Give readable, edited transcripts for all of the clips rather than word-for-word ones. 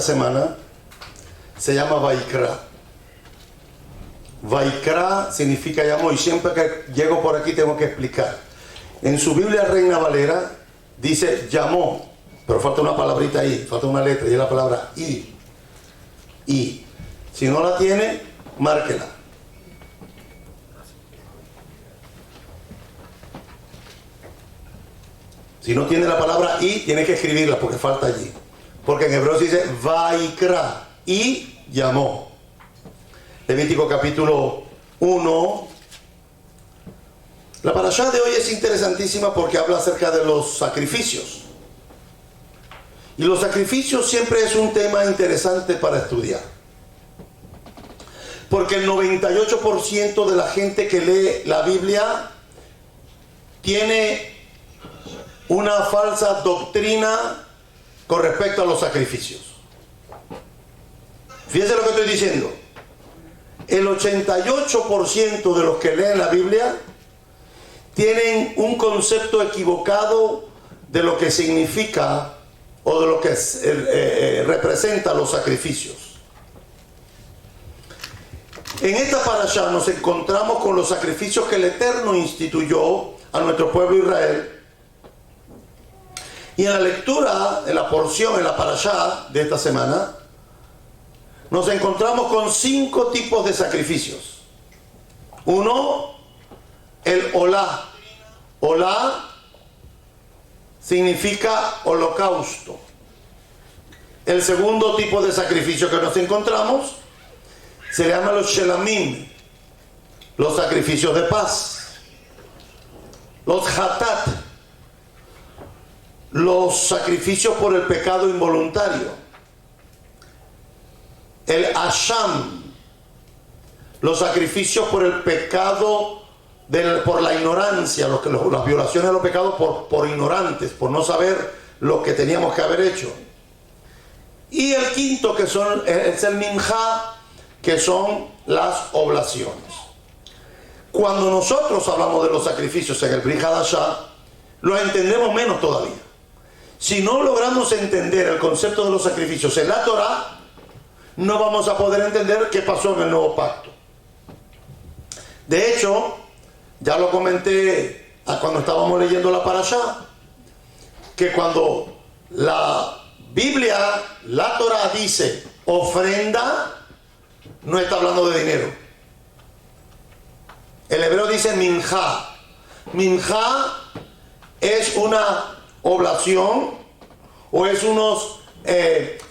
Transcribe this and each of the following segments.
semana se llama Vaikra. Vaikra significa llamó, y siempre que llego por aquí tengo que explicar. En su Biblia Reina Valera dice llamó, pero falta una palabrita ahí, falta una letra, y es la palabra y. Si no la tiene, márquela. Si no tiene la palabra y, tiene que escribirla porque falta allí. Porque en hebreo se dice Vaikra, y llamó. Levítico capítulo 1. La parashá de hoy es interesantísima porque habla acerca de los sacrificios. Y los sacrificios siempre es un tema interesante para estudiar. Porque el 98% de la gente que lee la Biblia tiene una falsa doctrina con respecto a los sacrificios. Fíjense lo que estoy diciendo. El 88% de los que leen la Biblia tienen un concepto equivocado de lo que significa o de lo que representa los sacrificios. En esta parashá nos encontramos con los sacrificios que el Eterno instituyó a nuestro pueblo Israel. Y en la lectura, en la porción, en la parashá de esta semana, nos encontramos con 5 tipos de sacrificios. Uno, el olá. Olá significa holocausto. El segundo tipo de sacrificio que nos encontramos se llama los shelamim, los sacrificios de paz. Los hatat, los sacrificios por el pecado involuntario. El asham, los sacrificios por el pecado por la ignorancia, las violaciones de los pecados por ignorantes, por no saber lo que teníamos que haber hecho. Y el quinto es el minjá, que son las oblaciones. Cuando nosotros hablamos de los sacrificios en el Brit Hadashah, los entendemos menos todavía. Si no logramos entender el concepto de los sacrificios en la Torah, no vamos a poder entender qué pasó en el nuevo pacto. De hecho, ya lo comenté cuando estábamos leyendo la parashá, que cuando la Biblia, la Torah dice ofrenda, no está hablando de dinero. El hebreo dice minjá. Minjá es una oblación o es unos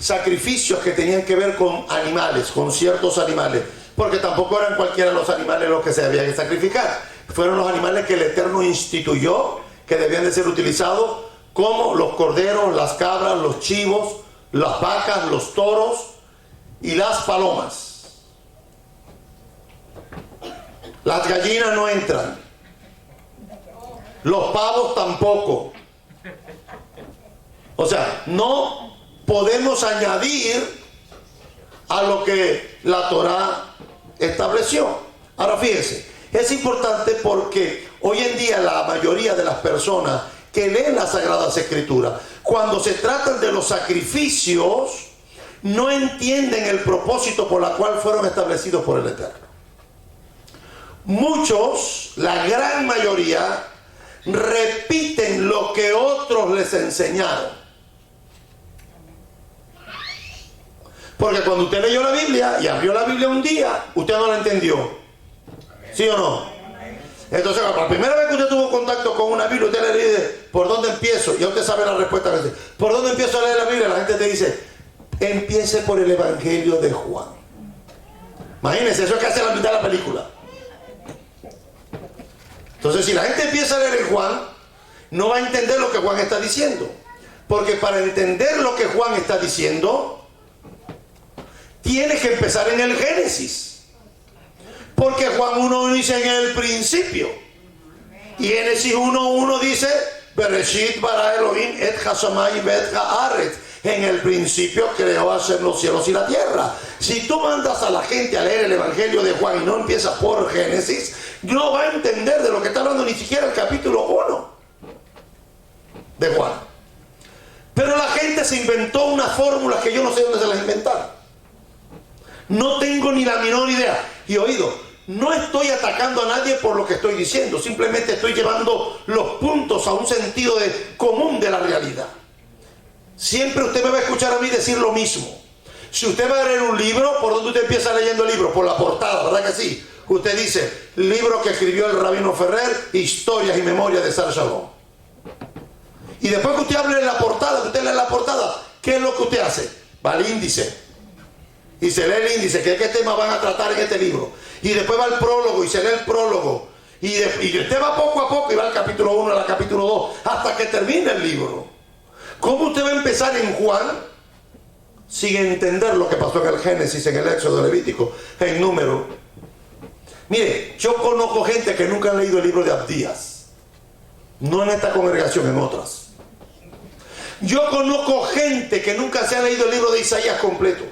sacrificios que tenían que ver con animales, con ciertos animales, porque tampoco eran cualquiera de los animales los que se habían que sacrificar. Fueron los animales que el Eterno instituyó que debían de ser utilizados, como los corderos, las cabras, los chivos, las vacas, los toros y las palomas. Las gallinas no entran, los pavos tampoco. O sea, no podemos añadir a lo que la Torah estableció. Ahora fíjense, es importante porque hoy en día la mayoría de las personas que leen las Sagradas Escrituras, cuando se tratan de los sacrificios, no entienden el propósito por el cual fueron establecidos por el Eterno. Muchos, la gran mayoría, repiten lo que otros les enseñaron. Porque cuando usted leyó la Biblia y abrió la Biblia un día, usted no la entendió. ¿Sí o no? Entonces, la primera vez que usted tuvo contacto con una Biblia, usted le dice, ¿por dónde empiezo? Y usted sabe la respuesta a veces. ¿Por dónde empiezo a leer la Biblia? La gente te dice, empiece por el Evangelio de Juan. Imagínense, eso es casi la mitad de la película. Entonces, si la gente empieza a leer en Juan, no va a entender lo que Juan está diciendo. Porque para entender lo que Juan está diciendo, tiene que empezar en el Génesis. Porque Juan 1.1 dice en el principio. Y Génesis 1.1 dice, Bereshit bara Elohim et hashamayim et haaretz. En el principio creó hacer los cielos y la tierra. Si tú mandas a la gente a leer el Evangelio de Juan y no empieza por Génesis, no va a entender de lo que está hablando ni siquiera el capítulo 1 de Juan. Pero la gente se inventó unas fórmulas que yo no sé dónde se las inventaron. No tengo ni la menor idea. Y oído, no estoy atacando a nadie por lo que estoy diciendo, simplemente estoy llevando los puntos a un sentido común de la realidad. Siempre usted me va a escuchar a mí decir lo mismo. Si usted va a leer un libro, ¿por dónde usted empieza leyendo el libro? Por la portada, ¿verdad que sí? Usted dice, libro que escribió el Rabino Ferrer, Historias y Memorias de Sar Shalom. Y después que usted hable en la portada, que usted lee la portada, ¿qué es lo que usted hace? Va al índice. Y se lee el índice, qué temas van a tratar en este libro. Y después va al prólogo y se lee el prólogo. Y usted va poco a poco y va al capítulo 1, al capítulo 2, hasta que termine el libro. ¿Cómo usted va a empezar en Juan sin entender lo que pasó en el Génesis, en el Éxodo, Levítico, en Número? Mire, yo conozco gente que nunca ha leído el libro de Abdías. No en esta congregación, en otras. Yo conozco gente que nunca se ha leído el libro de Isaías completo.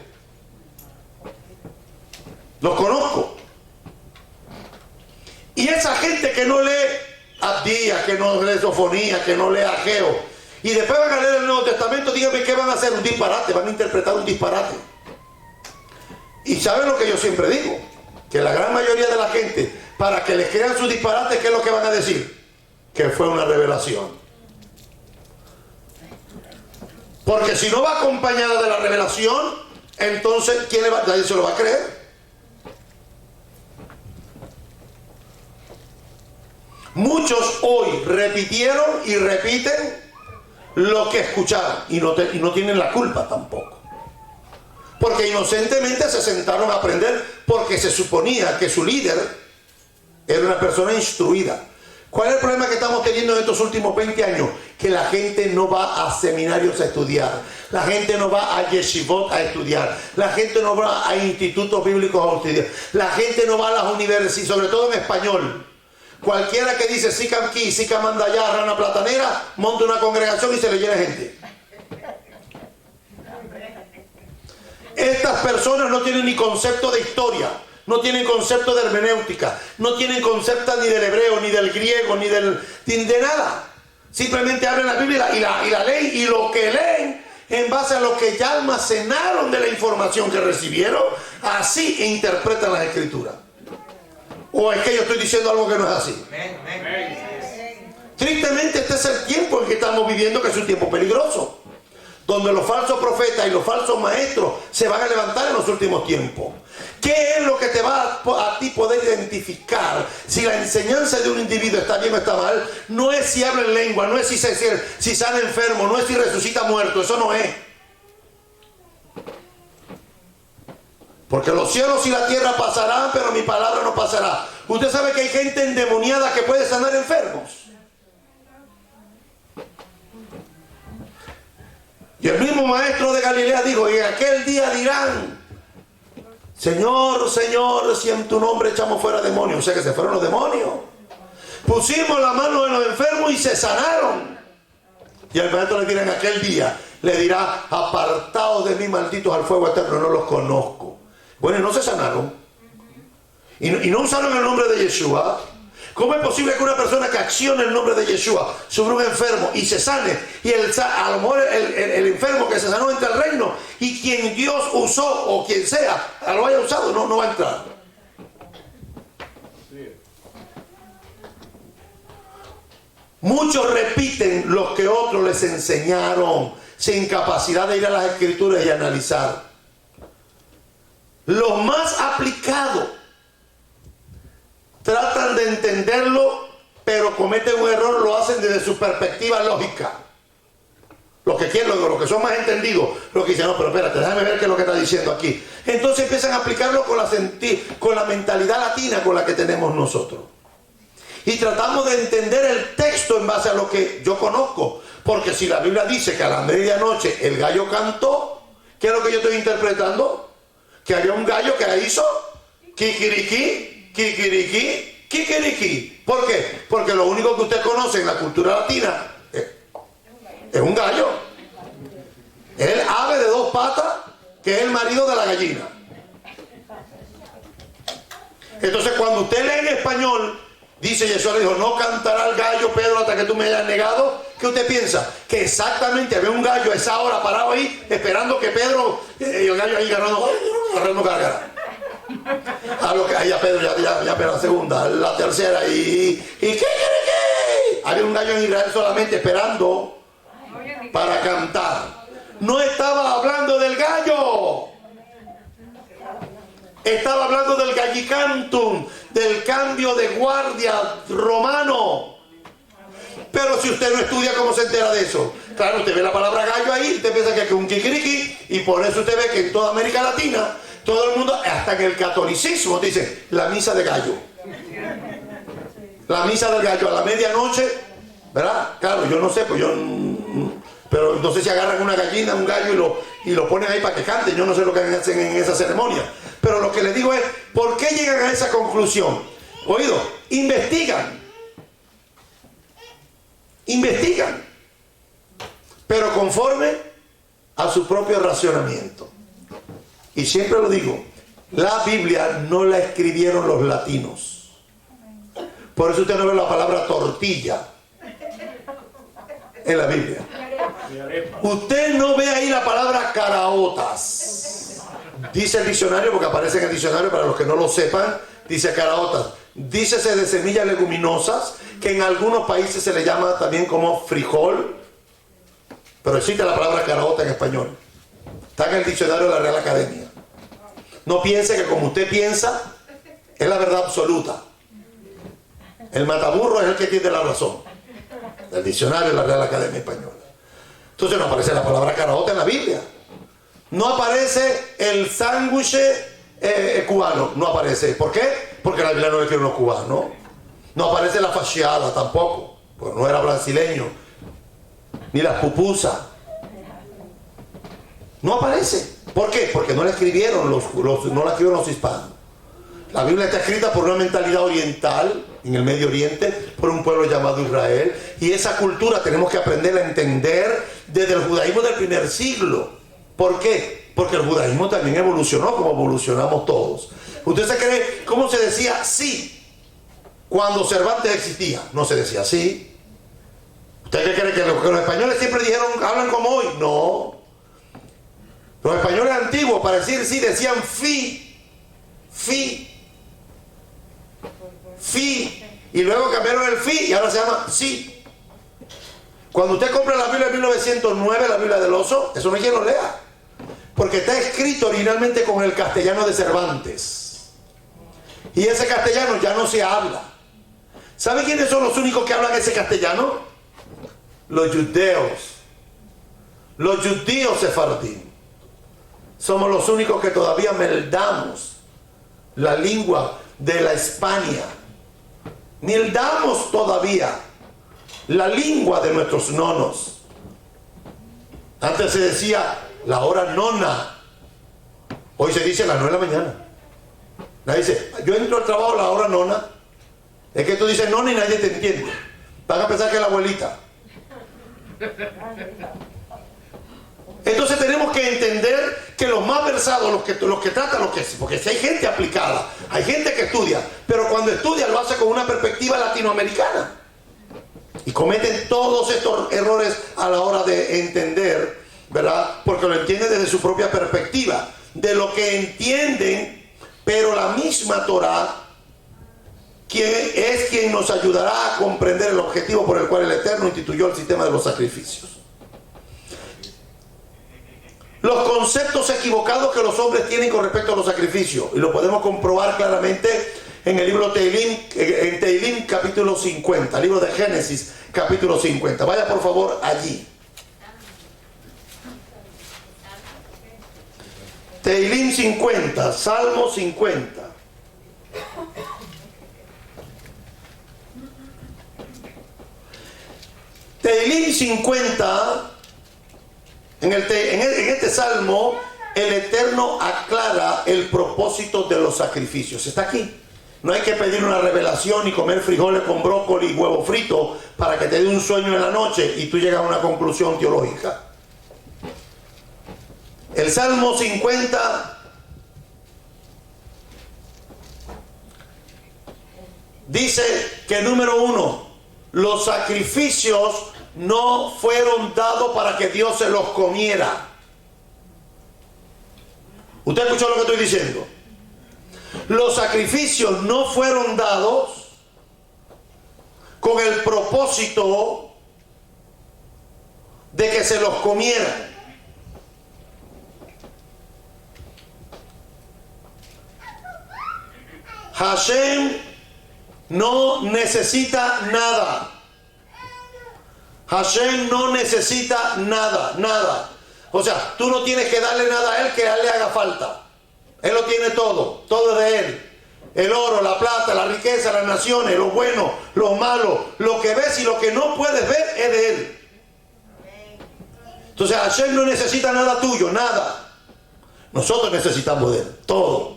Los conozco. Y esa gente que no lee Abdías, que no lee Sofonía, que no lee Ageo, y después van a leer el Nuevo Testamento, díganme qué van a hacer, un disparate, van a interpretar un disparate. Y saben lo que yo siempre digo, que la gran mayoría de la gente, para que les crean su disparate, ¿qué es lo que van a decir? Que fue una revelación. Porque si no va acompañada de la revelación, entonces ¿quién nadie se lo va a creer? Muchos hoy repitieron y repiten lo que escucharon y no tienen la culpa tampoco, porque inocentemente se sentaron a aprender porque se suponía que su líder era una persona instruida. ¿Cuál es el problema que estamos teniendo en estos últimos 20 años? Que la gente no va a seminarios a estudiar, la gente no va a yeshivot a estudiar, la gente no va a institutos bíblicos a estudiar, la gente no va a las universidades, sobre todo en español. Cualquiera que dice Sikam aquí, Sikam anda allá, Rana Platanera, monta una congregación y se le llena gente. Estas personas no tienen ni concepto de historia, no tienen concepto de hermenéutica, no tienen concepto ni del hebreo, ni del griego, ni de nada. Simplemente abren la Biblia y la leen, y lo que leen en base a lo que ya almacenaron de la información que recibieron, así interpretan las escrituras. ¿O es que yo estoy diciendo algo que no es así? Tristemente este es el tiempo en que estamos viviendo, que es un tiempo peligroso, donde los falsos profetas y los falsos maestros se van a levantar en los últimos tiempos. ¿Qué es lo que te va a ti poder identificar si la enseñanza de un individuo está bien o está mal? No es si habla en lengua, no es si sana enfermo, no es si resucita muerto, eso no es. Porque los cielos y la tierra pasarán, pero mi palabra no pasará. Usted sabe que hay gente endemoniada que puede sanar enfermos. Y el mismo maestro de Galilea dijo, y en aquel día dirán, Señor, Señor, si en tu nombre echamos fuera demonios. O sea que se fueron los demonios. Pusimos la mano en los enfermos y se sanaron. Y el maestro le dirá en aquel día, le dirá, apartados de mí, malditos al fuego eterno, no los conozco. Bueno, y no se sanaron. Y no usaron el nombre de Yeshua. ¿Cómo es posible que una persona que accione el nombre de Yeshua sobre un enfermo y se sane, y a lo mejor el enfermo que se sanó entre al reino, y quien Dios usó o quien sea lo haya usado, no va a entrar? Muchos repiten lo que otros les enseñaron, sin capacidad de ir a las escrituras y analizar. Los más aplicados tratan de entenderlo, pero cometen un error, lo hacen desde su perspectiva lógica. Los que quieren, los que son más entendidos, los que dicen, no, pero espérate, déjame ver qué es lo que está diciendo aquí. Entonces empiezan a aplicarlo con la mentalidad latina con la que tenemos nosotros. Y tratamos de entender el texto en base a lo que yo conozco. Porque si la Biblia dice que a la medianoche el gallo cantó, ¿qué es lo que yo estoy interpretando? Que había un gallo que hizo kikiriki, kikiriki, kikiriki. ¿Por qué? Porque lo único que usted conoce en la cultura latina es un gallo. Es el ave de dos patas, que es el marido de la gallina. Entonces cuando usted lee en español Dice Jesús, le dijo, no cantará el gallo, Pedro, hasta que tú me hayas negado. ¿Qué usted piensa? Que exactamente había un gallo a esa hora parado ahí, esperando que Pedro, y el gallo ahí agarrando carga. A lo que ahí a Pedro ya la segunda, la tercera, y ¿qué quiere que? Había un gallo en Israel solamente esperando para cantar. No estaba hablando del gallo. Estaba hablando del gallicantum, del cambio de guardia romano. Pero si usted no estudia, ¿cómo se entera de eso? Claro, usted ve la palabra gallo ahí, usted piensa que es un kikiriki, y por eso usted ve que en toda América Latina, todo el mundo, hasta en el catolicismo, dice la misa de gallo. La misa del gallo a la medianoche, ¿verdad? Claro, yo no sé, pues pero no sé si agarran una gallina, un gallo y lo ponen ahí para que cante. Yo no sé lo que hacen en esa ceremonia. Pero lo que les digo es, ¿por qué llegan a esa conclusión? Oído, investigan, pero conforme a su propio racionamiento. Y siempre lo digo, la Biblia no la escribieron los latinos. Por eso usted no ve la palabra tortilla en la Biblia. Usted no ve ahí la palabra caraotas. Dice el diccionario, porque aparece en el diccionario, para los que no lo sepan, dice caraotas. Dícese de semillas leguminosas, que en algunos países se le llama también como frijol, pero existe la palabra caraota en español. Está en el diccionario de la Real Academia. No piense que como usted piensa, es la verdad absoluta. El mataburro es el que tiene la razón. El diccionario de la Real Academia Española. Entonces no aparece la palabra caraota en la Biblia. No aparece el sándwich cubano. No aparece. ¿Por qué? Porque la Biblia no le quieren los cubanos. No aparece la faciada tampoco. Porque no era brasileño. Ni la pupusa. No aparece. ¿Por qué? Porque no la escribieron no la escribieron los hispanos. La Biblia está escrita por una mentalidad oriental en el Medio Oriente, por un pueblo llamado Israel, y esa cultura tenemos que aprender a entender desde el judaísmo del primer siglo. ¿Por qué? Porque el judaísmo también evolucionó como evolucionamos todos. ¿Usted se cree cómo se decía sí cuando Cervantes existía? No se decía sí. ¿Usted qué cree que los españoles siempre dijeron, hablan como hoy? No. Los españoles antiguos, para decir sí, decían fi, y luego cambiaron el fi y ahora se llama sí. Cuando usted compra la Biblia de 1909, la Biblia del oso, eso no hay quien lo lea, porque está escrito originalmente con el castellano de Cervantes, y ese castellano ya no se habla. ¿Sabe quiénes son los únicos que hablan ese castellano? Los judíos sefardín. Somos los únicos que todavía meldamos la lengua de la España. Meldamos todavía la lengua de nuestros nonos. Antes se decía la hora nona. Hoy se dice las 9 de la mañana. Nadie dice, yo entro al trabajo a la hora nona. Es que tú dices nona y nadie te entiende. Van a pensar que es la abuelita. Entonces tenemos que entender que los más versados, los que tratan, porque si hay gente aplicada, hay gente que estudia, pero cuando estudia lo hace con una perspectiva latinoamericana. Y cometen todos estos errores a la hora de entender, ¿verdad? Porque lo entienden desde su propia perspectiva, de lo que entienden, pero la misma Torá, quien nos ayudará a comprender el objetivo por el cual el Eterno instituyó el sistema de los sacrificios. Los conceptos equivocados que los hombres tienen con respecto a los sacrificios, y lo podemos comprobar claramente en el libro en Teilim capítulo 50, libro de Génesis capítulo 50. Vaya por favor allí. Teilim 50, Salmo 50. Teilim 50. En este salmo, el Eterno aclara el propósito de los sacrificios. Está aquí. No hay que pedir una revelación y comer frijoles con brócoli y huevo frito para que te dé un sueño en la noche y tú llegas a una conclusión teológica. El Salmo 50 dice que número uno, los sacrificios no fueron dados para que Dios se los comiera. ¿Usted escuchó lo que estoy diciendo? Los sacrificios no fueron dados con el propósito de que se los comieran. Hashem no necesita nada. Hashem no necesita nada, nada. O sea, tú no tienes que darle nada a Él que a Él le haga falta. Él lo tiene todo, todo es de Él. El oro, la plata, la riqueza, las naciones, lo bueno, lo malo, lo que ves y lo que no puedes ver es de Él. Entonces Hashem no necesita nada tuyo, nada. Nosotros necesitamos de Él, todo.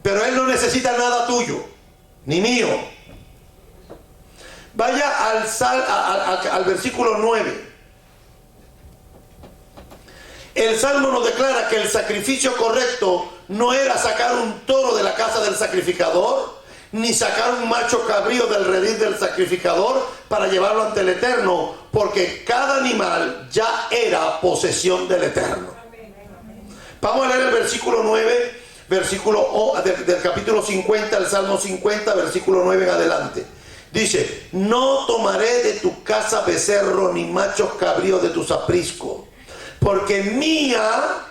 Pero Él no necesita nada tuyo, ni mío. Vaya al versículo 9. El Salmo nos declara que el sacrificio correcto no era sacar un toro de la casa del sacrificador, ni sacar un macho cabrío del redil del sacrificador para llevarlo ante el Eterno, porque cada animal ya era posesión del Eterno. Vamos a leer el versículo 9, del capítulo 50, el Salmo 50, versículo 9 en adelante. Dice: no tomaré de tu casa becerro ni machos cabríos de tus apriscos, porque mía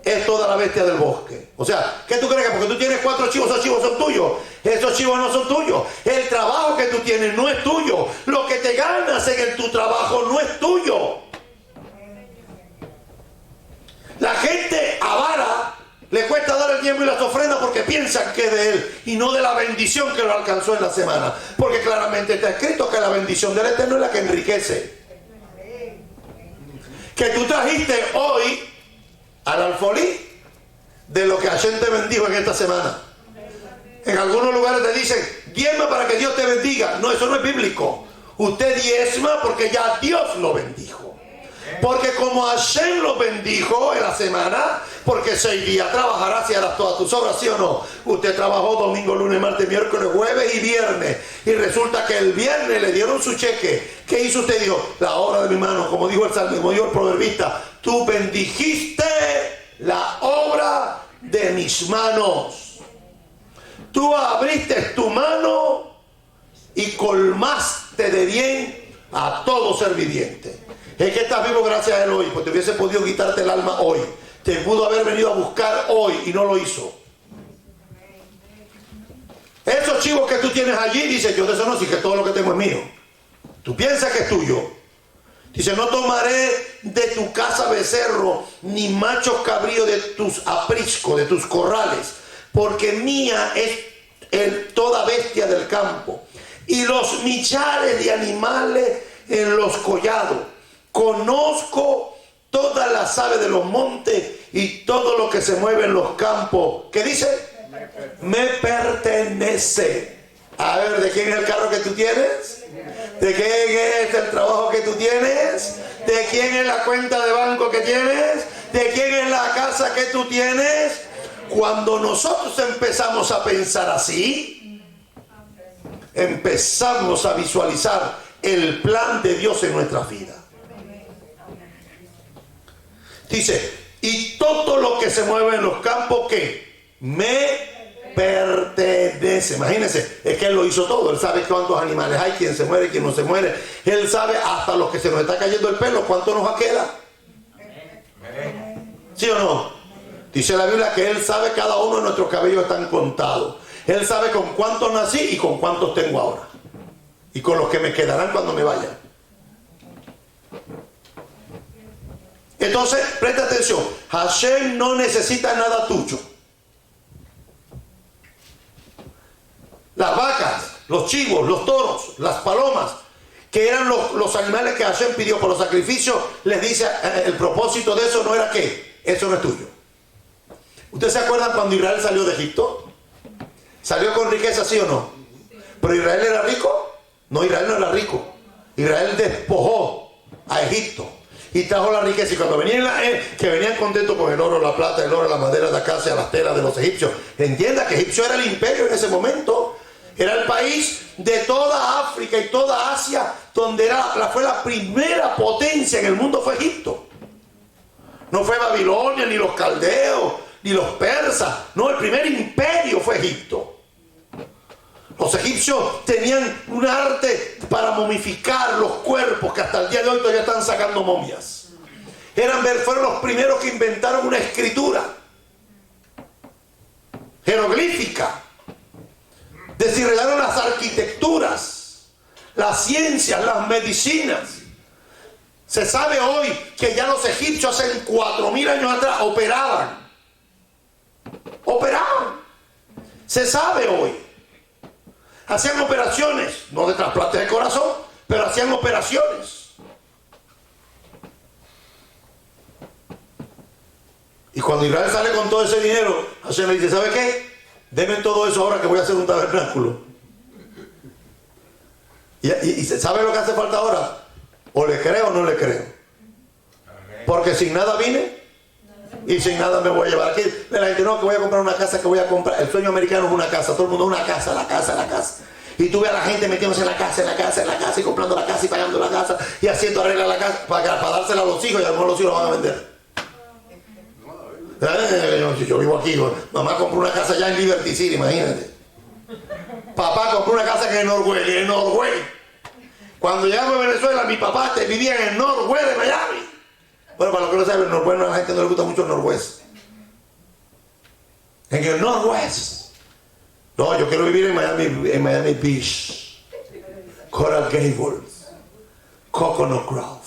es toda la bestia del bosque. O sea, ¿qué tú crees? Que porque tú tienes 4 chivos, esos chivos son tuyos? Esos chivos no son tuyos. El trabajo que tú tienes no es tuyo. Lo que te ganas en tu trabajo no es tuyo. La gente avara le cuesta dar el diezmo y las ofrendas porque piensan que es de Él y no de la bendición que lo alcanzó en la semana. Porque claramente está escrito que la bendición del Eterno es la que enriquece. Que tú trajiste hoy al alfolí de lo que Hashem te bendijo en esta semana. En algunos lugares te dicen: diezma para que Dios te bendiga. No, eso no es bíblico. Usted diezma porque ya Dios lo bendijo. Porque como Hashem lo bendijo en la semana, porque 6 días trabajarás y harás todas tus obras, ¿sí o no? Usted trabajó domingo, lunes, martes, miércoles, jueves y viernes. Y resulta que el viernes le dieron su cheque. ¿Qué hizo usted? Dijo: la obra de mi mano, como dijo el salmo, como dijo el proverbista, tú bendijiste la obra de mis manos. Tú abriste tu mano y colmaste de bien a todo ser viviente. Es que estás vivo gracias a Él hoy, porque te hubiese podido quitarte el alma hoy. Te pudo haber venido a buscar hoy y no lo hizo. Esos chivos que tú tienes allí, dice: yo de eso no, sí, que todo lo que tengo es mío. Tú piensas que es tuyo. Dice: no tomaré de tu casa becerro, ni machos cabríos de tus apriscos, de tus corrales, porque mía es toda bestia del campo, y los millares de animales en los collados. Conozco todas las aves de los montes y todo lo que se mueve en los campos. ¿Qué dice? Me pertenece. A ver, ¿de quién es el carro que tú tienes? ¿De quién es el trabajo que tú tienes? ¿De quién es la cuenta de banco que tienes? ¿De quién es la casa que tú tienes? Cuando nosotros empezamos a pensar así, empezamos a visualizar el plan de Dios en nuestra vida. Dice: y todo lo que se mueve en los campos, que me pertenece. Imagínense, es que Él lo hizo todo. Él sabe cuántos animales hay, quién se muere, quién no se muere. Él sabe hasta los que se nos está cayendo el pelo, cuánto nos queda. ¿Sí o no? Dice la Biblia que Él sabe, cada uno de nuestros cabellos están contados. Él sabe con cuántos nací y con cuántos tengo ahora. Y con los que me quedarán cuando me vaya. Entonces, presta atención. Hashem no necesita nada tuyo. Las vacas, los chivos, los toros, las palomas, que eran los animales que Hashem pidió por los sacrificios, les dice, el propósito de eso no era que eso no es tuyo. ¿Ustedes se acuerdan cuando Israel salió de Egipto? ¿Salió con riqueza, sí o no? ¿Pero Israel era rico? No, Israel no era rico. Israel despojó a Egipto y trajo la riqueza. Y cuando venían, que venían contentos con el oro, la plata, el oro, la madera de acacia, las telas de los egipcios. Entienda que Egipcio era el imperio en ese momento. Era el país de toda África y toda Asia, donde fue la primera potencia en el mundo, fue Egipto. No fue Babilonia, ni los caldeos, ni los persas. No, el primer imperio fue Egipto. Los egipcios tenían un arte para momificar los cuerpos, que hasta el día de hoy todavía están sacando momias. Fueron los primeros que inventaron una escritura jeroglífica. Desarrollaron las arquitecturas, las ciencias, las medicinas. Se sabe hoy que ya los egipcios hace 4000 años atrás operaban. Se sabe hoy. Hacían operaciones, no de trasplante de corazón, pero hacían operaciones. Y cuando Israel sale con todo ese dinero, Hashem le dice, ¿sabe qué? Deme todo eso ahora que voy a hacer un tabernáculo. Y ¿sabe lo que hace falta ahora? O le creo o no le creo. Porque sin nada vine y sin nada me voy a llevar. Aquí la gente, no, que voy a comprar una casa, que voy a comprar. El sueño americano es una casa, todo el mundo una casa, la casa. Y tú ves a la gente metiéndose en la casa, y comprando la casa y pagando la casa y haciendo arreglar la casa para dársela a los hijos, y a lo mejor los hijos la van a vender. Yo vivo aquí, mamá compró una casa ya en Liberty City, imagínate. Papá compró una casa en el Norway. Cuando llegamos a Venezuela, mi papá vivía en el Norway de Miami. Bueno, para los que no saben, el Norway, a la gente no le gusta mucho el Norwest. En el Norwest. No, yo quiero vivir en Miami Beach, Coral Gables, Coconut Grove,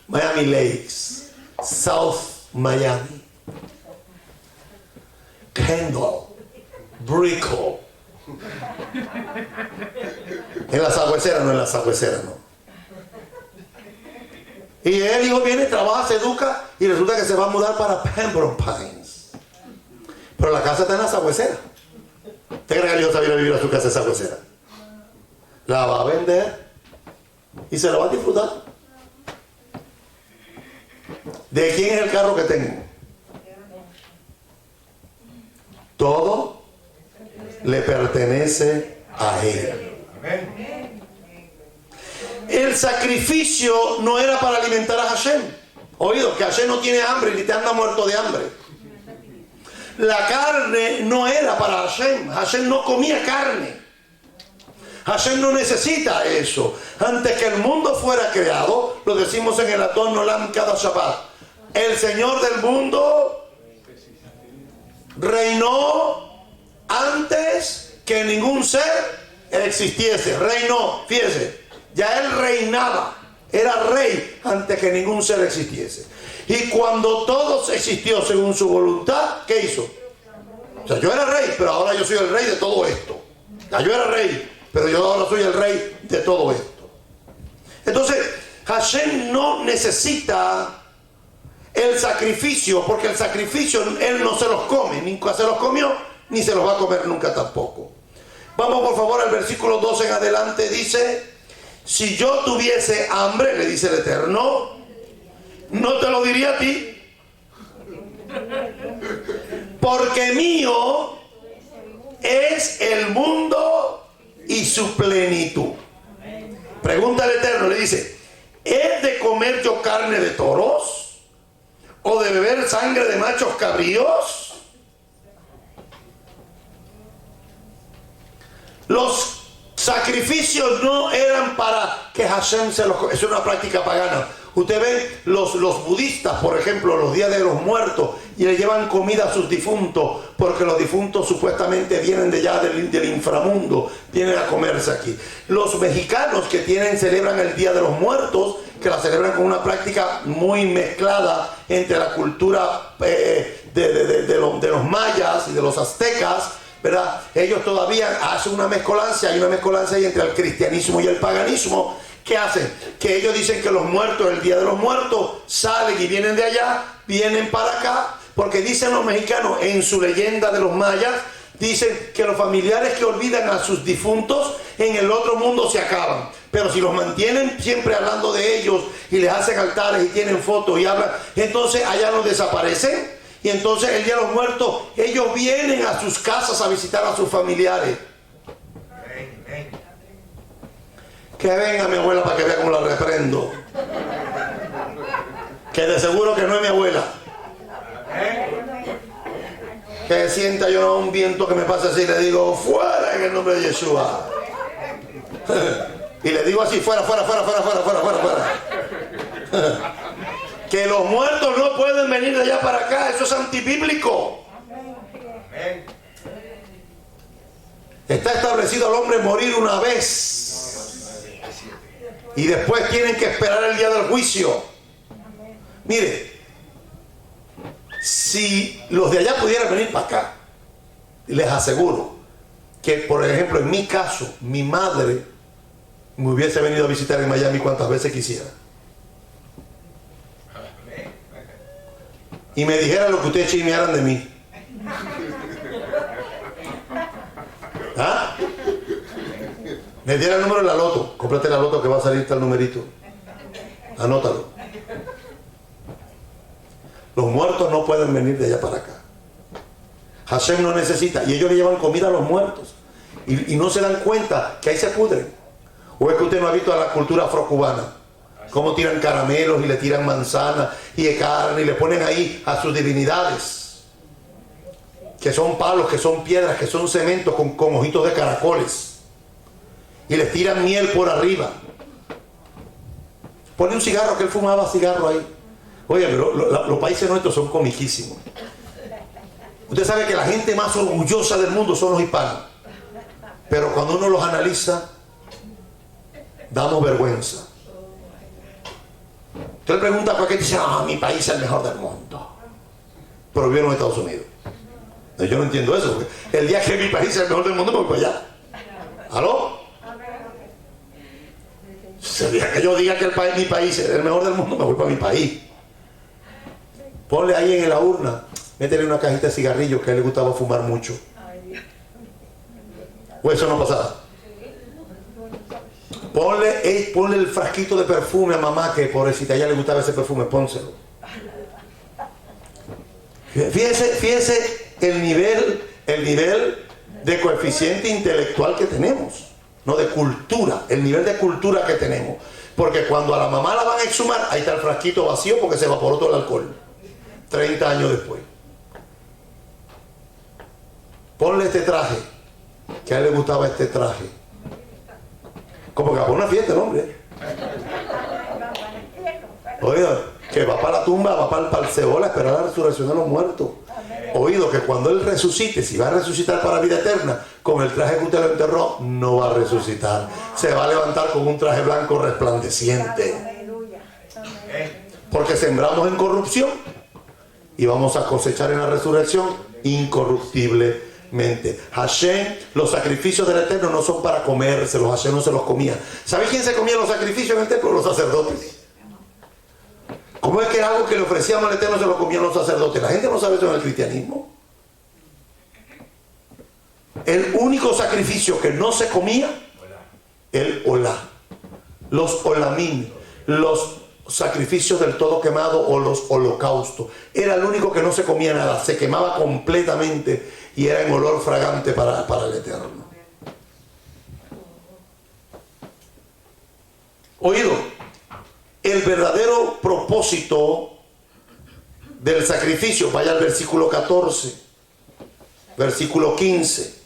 Miami Lakes, South Miami, Kendall, Brickell. En la Sagüecera, no en la Sagüecera, no. Y el hijo viene, trabaja, se educa y resulta que se va a mudar para Pembroke Pines. Pero la casa está en la Sagüecera. ¿Usted cree que el hijo sabía vivir a su casa en Sagüecera? La va a vender y se la va a disfrutar. ¿De quién es el carro que tengo? Todo le pertenece a él. El sacrificio no era para alimentar a Hashem. Oído, que Hashem no tiene hambre ni te anda muerto de hambre. La carne no era para Hashem. Hashem no comía carne. Hashem no necesita eso. Antes que el mundo fuera creado, lo decimos en el Adon Olam cada Shabbat, el Señor del mundo reinó antes que ningún ser existiese. Reinó, fíjese, ya él reinaba, era rey antes que ningún ser existiese. Y cuando todo existió según su voluntad, ¿qué hizo? O sea, yo era rey, pero ahora yo soy el rey de todo esto. Ya yo era rey, pero yo ahora soy el rey de todo esto. Entonces, Hashem no necesita el sacrificio, porque el sacrificio él no se los come, nunca se los comió, ni se los va a comer nunca tampoco. Vamos por favor al versículo 12 en adelante, dice: si yo tuviese hambre, le dice el Eterno, no te lo diría a ti, porque mío es el mundo y su plenitud. Pregunta al Eterno, le dice: ¿es de comer yo carne de toros? ¿O de beber sangre de machos cabríos? Los sacrificios no eran para que Hashem se los... Es una práctica pagana. Usted ve los budistas, por ejemplo, los días de los muertos, y le llevan comida a sus difuntos, porque los difuntos supuestamente vienen de allá del inframundo, vienen a comerse aquí. Los mexicanos que celebran el Día de los Muertos, que la celebran con una práctica muy mezclada entre la cultura de los mayas y de los aztecas, ¿verdad? Ellos todavía hacen una mezcolanza, hay una mezcolanza ahí entre el cristianismo y el paganismo. ¿Qué hacen? Que ellos dicen que los muertos, el Día de los Muertos, salen y vienen de allá, vienen para acá, porque dicen los mexicanos en su leyenda de los mayas, dicen que los familiares que olvidan a sus difuntos en el otro mundo se acaban, pero si los mantienen siempre hablando de ellos y les hacen altares y tienen fotos y hablan, entonces allá no desaparecen. Y entonces el Día de los Muertos ellos vienen a sus casas a visitar a sus familiares. Que venga mi abuela para que vea cómo la reprendo. Que de seguro que no es mi abuela. Que sienta yo un viento que me pase así y le digo, fuera en el nombre de Yeshua. Y le digo así, fuera, fuera, fuera, fuera, fuera, fuera, fuera, fuera. Que los muertos no pueden venir de allá para acá, eso es antibíblico. Está establecido al hombre morir una vez y después tienen que esperar el día del juicio. Mire, si los de allá pudieran venir para acá, les aseguro que, por ejemplo, en mi caso, mi madre me hubiese venido a visitar en Miami cuantas veces quisiera y me dijera lo que ustedes chismearan de mí. ¿Ah? Me diera el número de la loto. Cómprate la loto que va a salir tal numerito. Anótalo. Los muertos no pueden venir de allá para acá. Hashem no necesita. Y ellos le llevan comida a los muertos. Y no se dan cuenta que ahí se pudren. ¿O es que usted no ha visto a la cultura afrocubana? Cómo tiran caramelos y le tiran manzanas y de carne y le ponen ahí a sus divinidades. Que son palos, que son piedras, que son cementos con ojitos de caracoles. Y les tiran miel por arriba. Pone un cigarro, que él fumaba cigarro ahí. Oye, pero los países nuestros son comiquísimos. Usted sabe que la gente más orgullosa del mundo son los hispanos. Pero cuando uno los analiza, damos vergüenza. Usted le pregunta por qué dice, mi país es el mejor del mundo. Pero vive en los Estados Unidos. Yo no entiendo eso, porque el día que mi país es el mejor del mundo me voy para allá. ¿Aló? El día que yo diga que mi país es el mejor del mundo, me voy para mi país. Ponle ahí en la urna, métele una cajita de cigarrillos, que a él le gustaba fumar mucho. O eso no pasaba. Ponle el frasquito de perfume a mamá, que pobrecita, a ella le gustaba ese perfume, pónselo. Fíjese el nivel de coeficiente intelectual que tenemos, no de cultura, el nivel de cultura que tenemos. Porque cuando a la mamá la van a exhumar, ahí está el frasquito vacío porque se evaporó todo el alcohol. 30 años después. Ponle este traje, que a él le gustaba este traje. Como que va a una fiesta el hombre. Oiga, que va para la tumba, va para el Seol a esperar la resurrección de los muertos. Oído, que cuando él resucite, si va a resucitar para vida eterna, con el traje que usted lo enterró, no va a resucitar. Se va a levantar con un traje blanco resplandeciente. Porque sembramos en corrupción y vamos a cosechar en la resurrección incorruptiblemente. Hashem, los sacrificios del Eterno no son para comérselos. Hashem no se los comía. ¿Sabe quién se comía los sacrificios en el templo? Los sacerdotes. ¿Cómo es que algo que le ofrecíamos al Eterno se lo comían los sacerdotes? La gente no sabe eso en el cristianismo. El único sacrificio que no se comía, el olá. Los olamín, los sacrificios del todo quemado o los holocaustos. Era el único que no se comía nada. Se quemaba completamente y era en olor fragante para el Eterno. Oído, el verdadero propósito del sacrificio, vaya al versículo 14, versículo 15.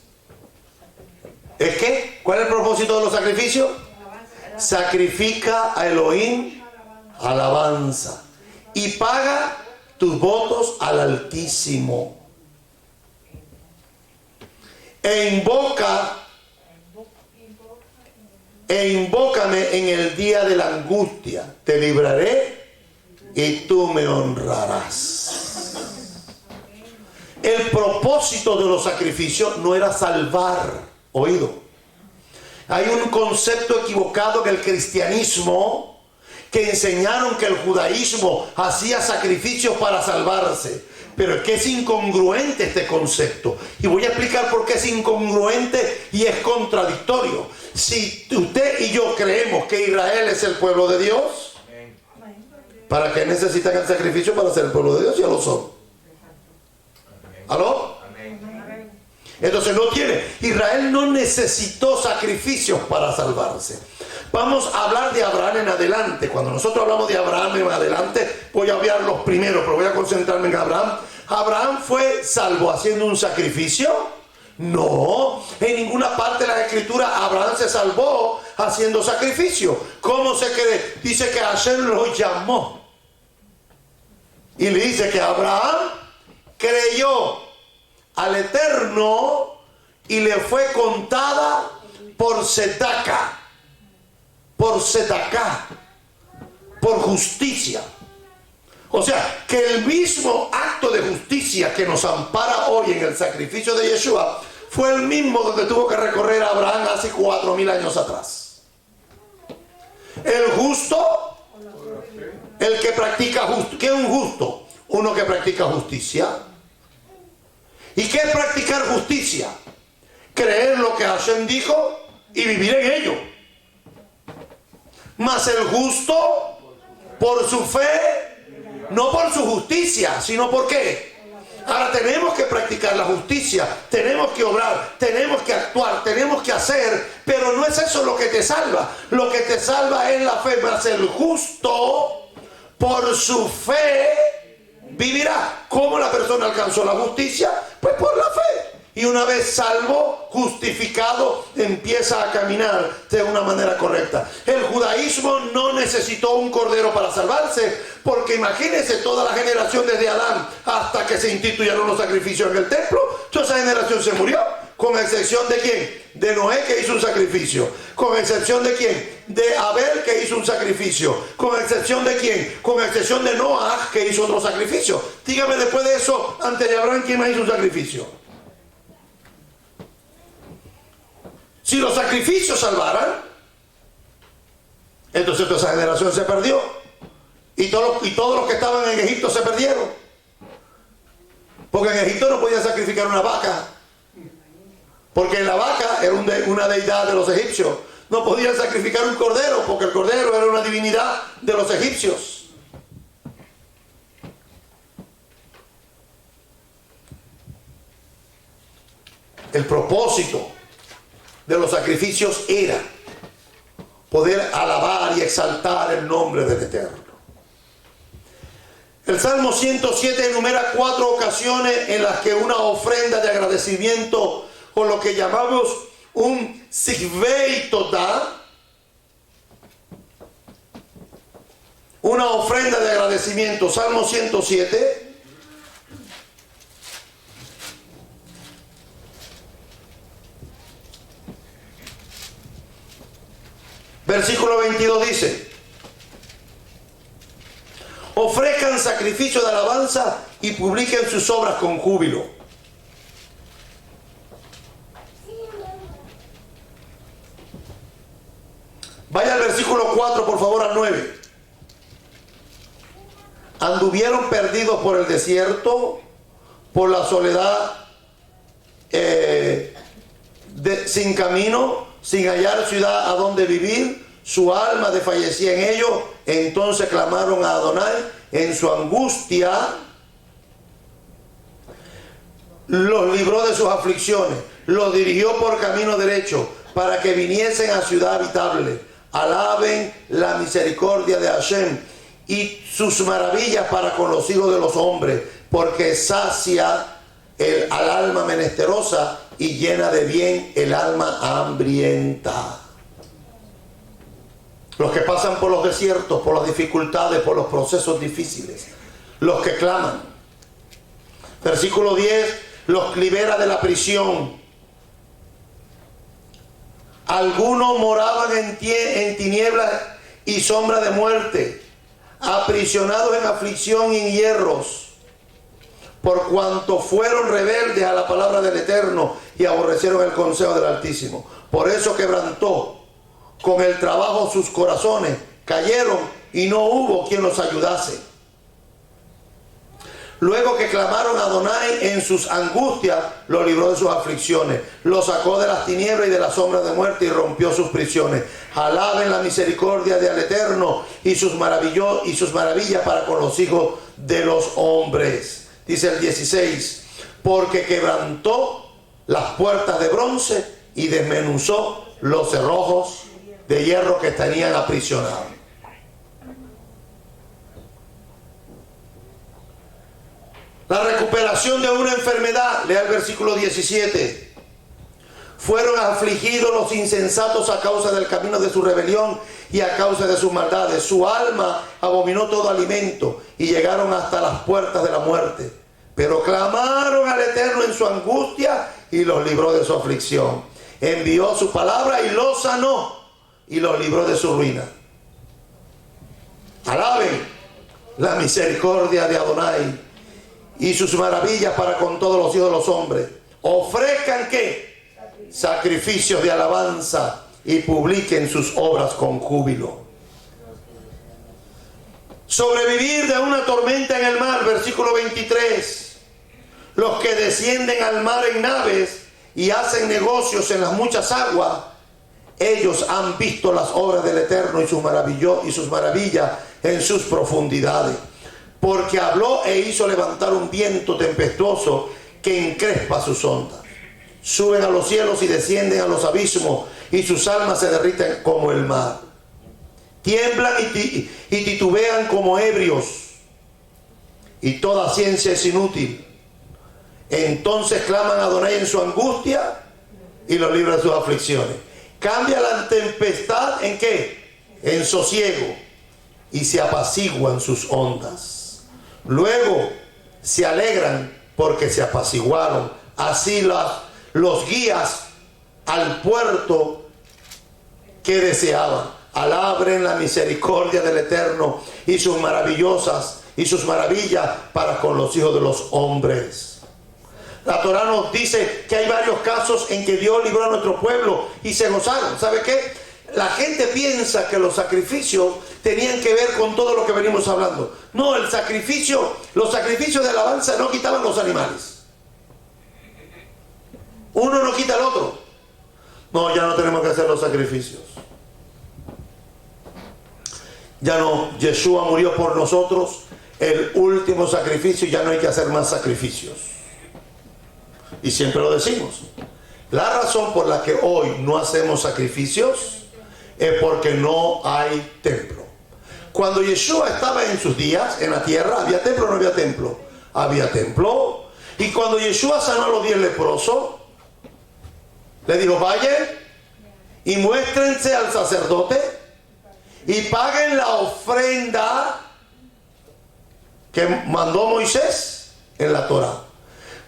¿Es qué? ¿Cuál es el propósito de los sacrificios? Sacrifica a Elohim alabanza y paga tus votos al Altísimo. E invócame en el día de la angustia, te libraré y tú me honrarás. El propósito de los sacrificios no era salvar. Oído, hay un concepto equivocado en el cristianismo, que enseñaron que el judaísmo hacía sacrificios para salvarse. Pero es que es incongruente este concepto. Y voy a explicar por qué es incongruente y es contradictorio. Si usted y yo creemos que Israel es el pueblo de Dios, ¿para qué necesitan el sacrificio para ser el pueblo de Dios? Ya lo son. ¿Aló? Entonces no tiene. Israel no necesitó sacrificios para salvarse. Vamos a hablar de Abraham en adelante. Cuando nosotros hablamos de Abraham en adelante, voy a obviar los primeros, pero voy a concentrarme en Abraham. ¿Abraham fue salvo haciendo un sacrificio? No, en ninguna parte de la escritura Abraham se salvó haciendo sacrificio. ¿Cómo se cree? Dice que Hashem lo llamó. Y le dice que Abraham creyó al Eterno y le fue contada por Sedaca, por Sedaká, por justicia. O sea, que el mismo acto de justicia que nos ampara hoy en el sacrificio de Yeshua fue el mismo donde tuvo que recorrer Abraham hace 4000 años atrás. El justo, el que practica justicia. ¿Qué es un justo? Uno que practica justicia. ¿Y qué es practicar justicia? Creer lo que Hashem dijo y vivir en ello. Mas el justo, por su fe, no por su justicia, sino por qué. Ahora tenemos que practicar la justicia, tenemos que obrar, tenemos que actuar, tenemos que hacer, pero no es eso lo que te salva. Lo que te salva es la fe, mas el justo, por su fe, vivirá. ¿Cómo la persona alcanzó la justicia? Pues por la fe. Y una vez salvo, justificado, empieza a caminar de una manera correcta. El judaísmo no necesitó un cordero para salvarse, porque imagínense toda la generación desde Adán hasta que se instituyeron los sacrificios en el templo. Toda esa generación se murió, con excepción de ¿quién? De Noé, que hizo un sacrificio. Con excepción de ¿quién? De Abel, que hizo un sacrificio. Con excepción de ¿quién? Con excepción de Noah, que hizo otro sacrificio. Dígame después de eso, antes de Abraham, ¿quién más hizo un sacrificio? Si los sacrificios salvaran, entonces toda esa generación se perdió. Y todos los que estaban en Egipto se perdieron. Porque en Egipto no podían sacrificar una vaca. Porque la vaca era una deidad de los egipcios. No podían sacrificar un cordero, porque el cordero era una divinidad de los egipcios. El propósito de los sacrificios era poder alabar y exaltar el nombre del Eterno. El Salmo 107 enumera 4 ocasiones en las que una ofrenda de agradecimiento, o lo que llamamos un Sikvei Todá, una ofrenda de agradecimiento. Salmo 107. Versículo 22 dice: ofrezcan sacrificio de alabanza y publiquen sus obras con júbilo. Vaya al versículo 4, por favor, al 9. Anduvieron perdidos por el desierto, por la soledad, sin camino, sin hallar ciudad a donde vivir. Su alma desfallecía en ellos. Entonces clamaron a Adonai en su angustia. Los libró de sus aflicciones, los dirigió por camino derecho, para que viniesen a ciudad habitable. Alaben la misericordia de Hashem y sus maravillas para con los hijos de los hombres, porque sacia al alma menesterosa y llena de bien el alma hambrienta. Los que pasan por los desiertos, por las dificultades, por los procesos difíciles, los que claman. Versículo 10, los libera de la prisión. Algunos moraban en tinieblas y sombra de muerte, aprisionados en aflicción y en hierros, por cuanto fueron rebeldes a la palabra del Eterno y aborrecieron el consejo del Altísimo. Por eso quebrantó con el trabajo sus corazones, cayeron y no hubo quien los ayudase. Luego que clamaron a Adonai en sus angustias, los libró de sus aflicciones, los sacó de las tinieblas y de la sombra de muerte y rompió sus prisiones. Alaben la misericordia del Eterno y sus maravillas para con los hijos de los hombres. Dice el 16, porque quebrantó las puertas de bronce y desmenuzó los cerrojos de hierro que tenían aprisionados. La recuperación de una enfermedad, lea el versículo 17. Fueron afligidos los insensatos a causa del camino de su rebelión y a causa de sus maldades. Su alma abominó todo alimento y llegaron hasta las puertas de la muerte. Pero clamaron al Eterno en su angustia y los libró de su aflicción. Envió su palabra y los sanó y los libró de su ruina. Alaben la misericordia de Adonai y sus maravillas para con todos los hijos de los hombres. Ofrezcan ¿qué? Sacrificios de alabanza y publiquen sus obras con júbilo. Sobrevivir de una tormenta en el mar, versículo 23. Los que descienden al mar en naves y hacen negocios en las muchas aguas, ellos han visto las obras del Eterno y sus maravillas en sus profundidades. Porque habló e hizo levantar un viento tempestuoso que encrespa sus ondas. Suben a los cielos y descienden a los abismos, y sus almas se derriten como el mar. Tiemblan y titubean como ebrios, y toda ciencia es inútil. Entonces claman a Adonai en su angustia y los libra de sus aflicciones. Cambia la tempestad ¿en qué? En sosiego, y se apaciguan sus ondas. Luego se alegran porque se apaciguaron. Así los guías al puerto que deseaban. Alaben la misericordia del Eterno y sus maravillas para con los hijos de los hombres. La Torá nos dice que hay varios casos en que Dios libró a nuestro pueblo y se gozaron. ¿Sabe qué? La gente piensa que los sacrificios tenían que ver con todo lo que venimos hablando. No, los sacrificios de alabanza no quitaban los animales. Uno no quita al otro. No, ya no tenemos que hacer los sacrificios. Ya no, Yeshua murió por nosotros, el último sacrificio, ya no hay que hacer más sacrificios. Y siempre lo decimos. La razón por la que hoy no hacemos sacrificios es porque no hay templo. Cuando Yeshua estaba en sus días en la tierra, ¿había templo o no había templo? Había templo. Y cuando Yeshua sanó a los 10 leprosos, le dijo: vayan y muéstrense al sacerdote y paguen la ofrenda que mandó Moisés en la Torá.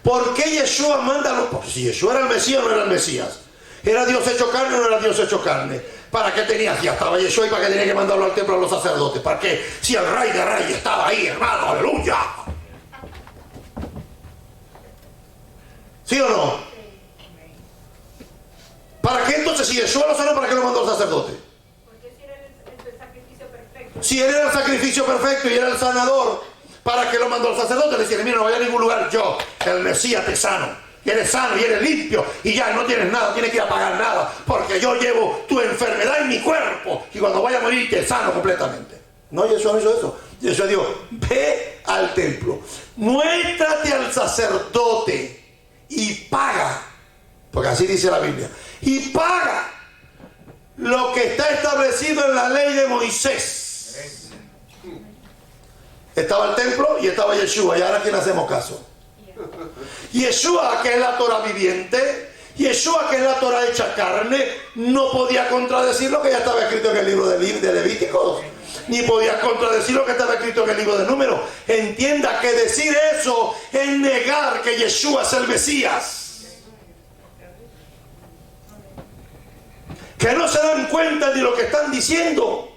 ¿Por qué Yeshua manda? Porque si Yeshua era el Mesías o no era el Mesías, ¿era Dios hecho carne o no era Dios hecho carne? ¿Para qué tenía? Ya estaba Yeshua, y para qué tenía que mandarlo al templo a los sacerdotes. ¿Para qué? Si el Rey de Reyes estaba ahí, hermano, aleluya. ¿Sí o no? ¿Para qué entonces, si Yeshua lo sanó, para qué lo mandó al sacerdote? Porque si era el sacrificio perfecto. Si él era el sacrificio perfecto y era el sanador, ¿para qué lo mandó al sacerdote? Le decía: mira, no vaya a ningún lugar, yo, el Mesías, te sano. Y eres sano y eres limpio y ya no tienes nada, tienes que ir a pagar nada, porque yo llevo tu enfermedad en mi cuerpo y cuando vaya a morir te sano completamente. No, Yeshua no hizo eso. Yeshua dijo: ve al templo, muéstrate al sacerdote y paga, porque así dice la Biblia, y paga lo que está establecido en la ley de Moisés. Estaba el templo y estaba Yeshua, y ahora ¿a quién hacemos caso? Yeshua, que es la Torah viviente, Yeshua, que es la Torah hecha carne, no podía contradecir lo que ya estaba escrito en el libro de Levíticos, ni podía contradecir lo que estaba escrito en el libro de Números. Entienda que decir eso es negar que Yeshua es el Mesías. Que no se dan cuenta de lo que están diciendo.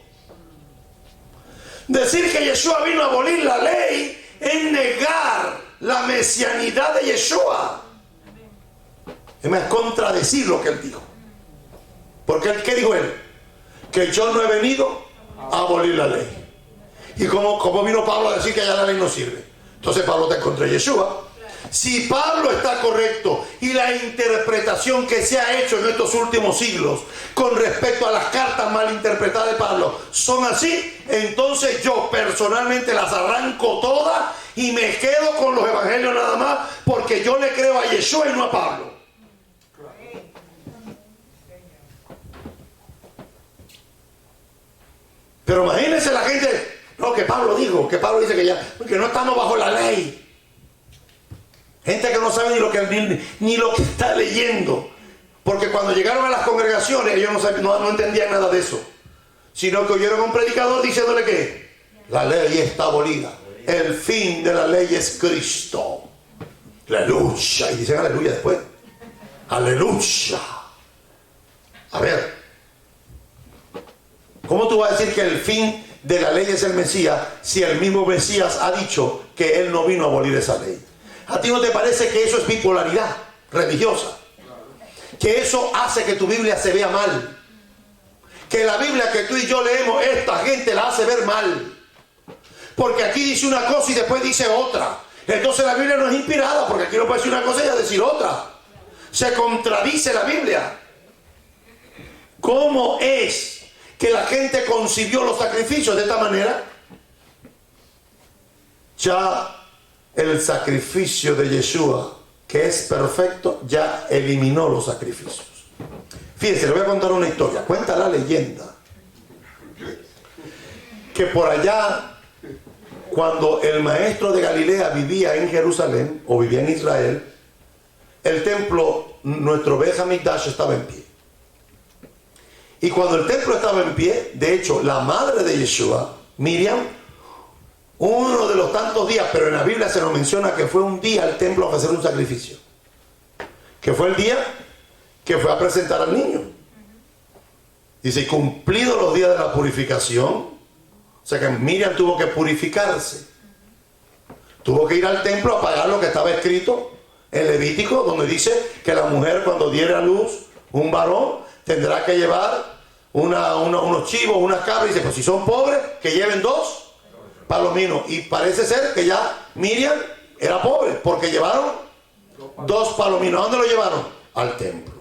Decir que Yeshua vino a abolir la ley es negar la mesianidad de Yeshua. Es más, contradecir lo que él dijo. Porque ¿qué dijo él? Que yo no he venido a abolir la ley. Y como vino Pablo a decir que ya la ley no sirve. Entonces Pablo está en contra de Yeshua. Si Pablo está correcto y la interpretación que se ha hecho en estos últimos siglos con respecto a las cartas mal interpretadas de Pablo son así, entonces yo personalmente las arranco todas y me quedo con los evangelios nada más, porque yo le creo a Yeshua y no a Pablo. Pero imagínense la gente, no, que Pablo dijo, que Pablo dice que no estamos bajo la ley. Gente que no sabe ni lo que está leyendo. Porque cuando llegaron a las congregaciones, ellos no entendían nada de eso. Sino que oyeron a un predicador diciéndole que la ley está abolida. El fin de la ley es Cristo. Aleluya. Y dicen aleluya después. Aleluya. A ver, ¿cómo tú vas a decir que el fin de la ley es el Mesías si el mismo Mesías ha dicho que él no vino a abolir esa ley? ¿A ti no te parece que eso es bipolaridad religiosa? Que eso hace que tu Biblia se vea mal. Que la Biblia que tú y yo leemos, esta gente la hace ver mal. Porque aquí dice una cosa y después dice otra. Entonces la Biblia no es inspirada, porque aquí no puede decir una cosa y decir otra. Se contradice la Biblia. ¿Cómo es que la gente concibió los sacrificios de esta manera? Ya el sacrificio de Yeshua, que es perfecto, ya eliminó los sacrificios. Fíjense, le voy a contar una historia. Cuenta la leyenda que por allá, cuando el maestro de Galilea vivía en Jerusalén o vivía en Israel, el templo, nuestro Beit Hamikdash, estaba en pie. Y cuando el templo estaba en pie, de hecho, la madre de Yeshua, Miriam, uno de los tantos días, pero en la Biblia se nos menciona que fue un día al templo a ofrecer un sacrificio. Que fue el día que fue a presentar al niño. Dice, cumplidos los días de la purificación, o sea que Miriam tuvo que purificarse. Tuvo que ir al templo a pagar lo que estaba escrito en Levítico, donde dice que la mujer cuando diera a luz un varón tendrá que llevar unos chivos, unas cabras. Y dice, pues si son pobres, que lleven 2 palominos. Y parece ser que ya Miriam era pobre, porque llevaron 2 palominos. ¿A dónde lo llevaron? Al templo.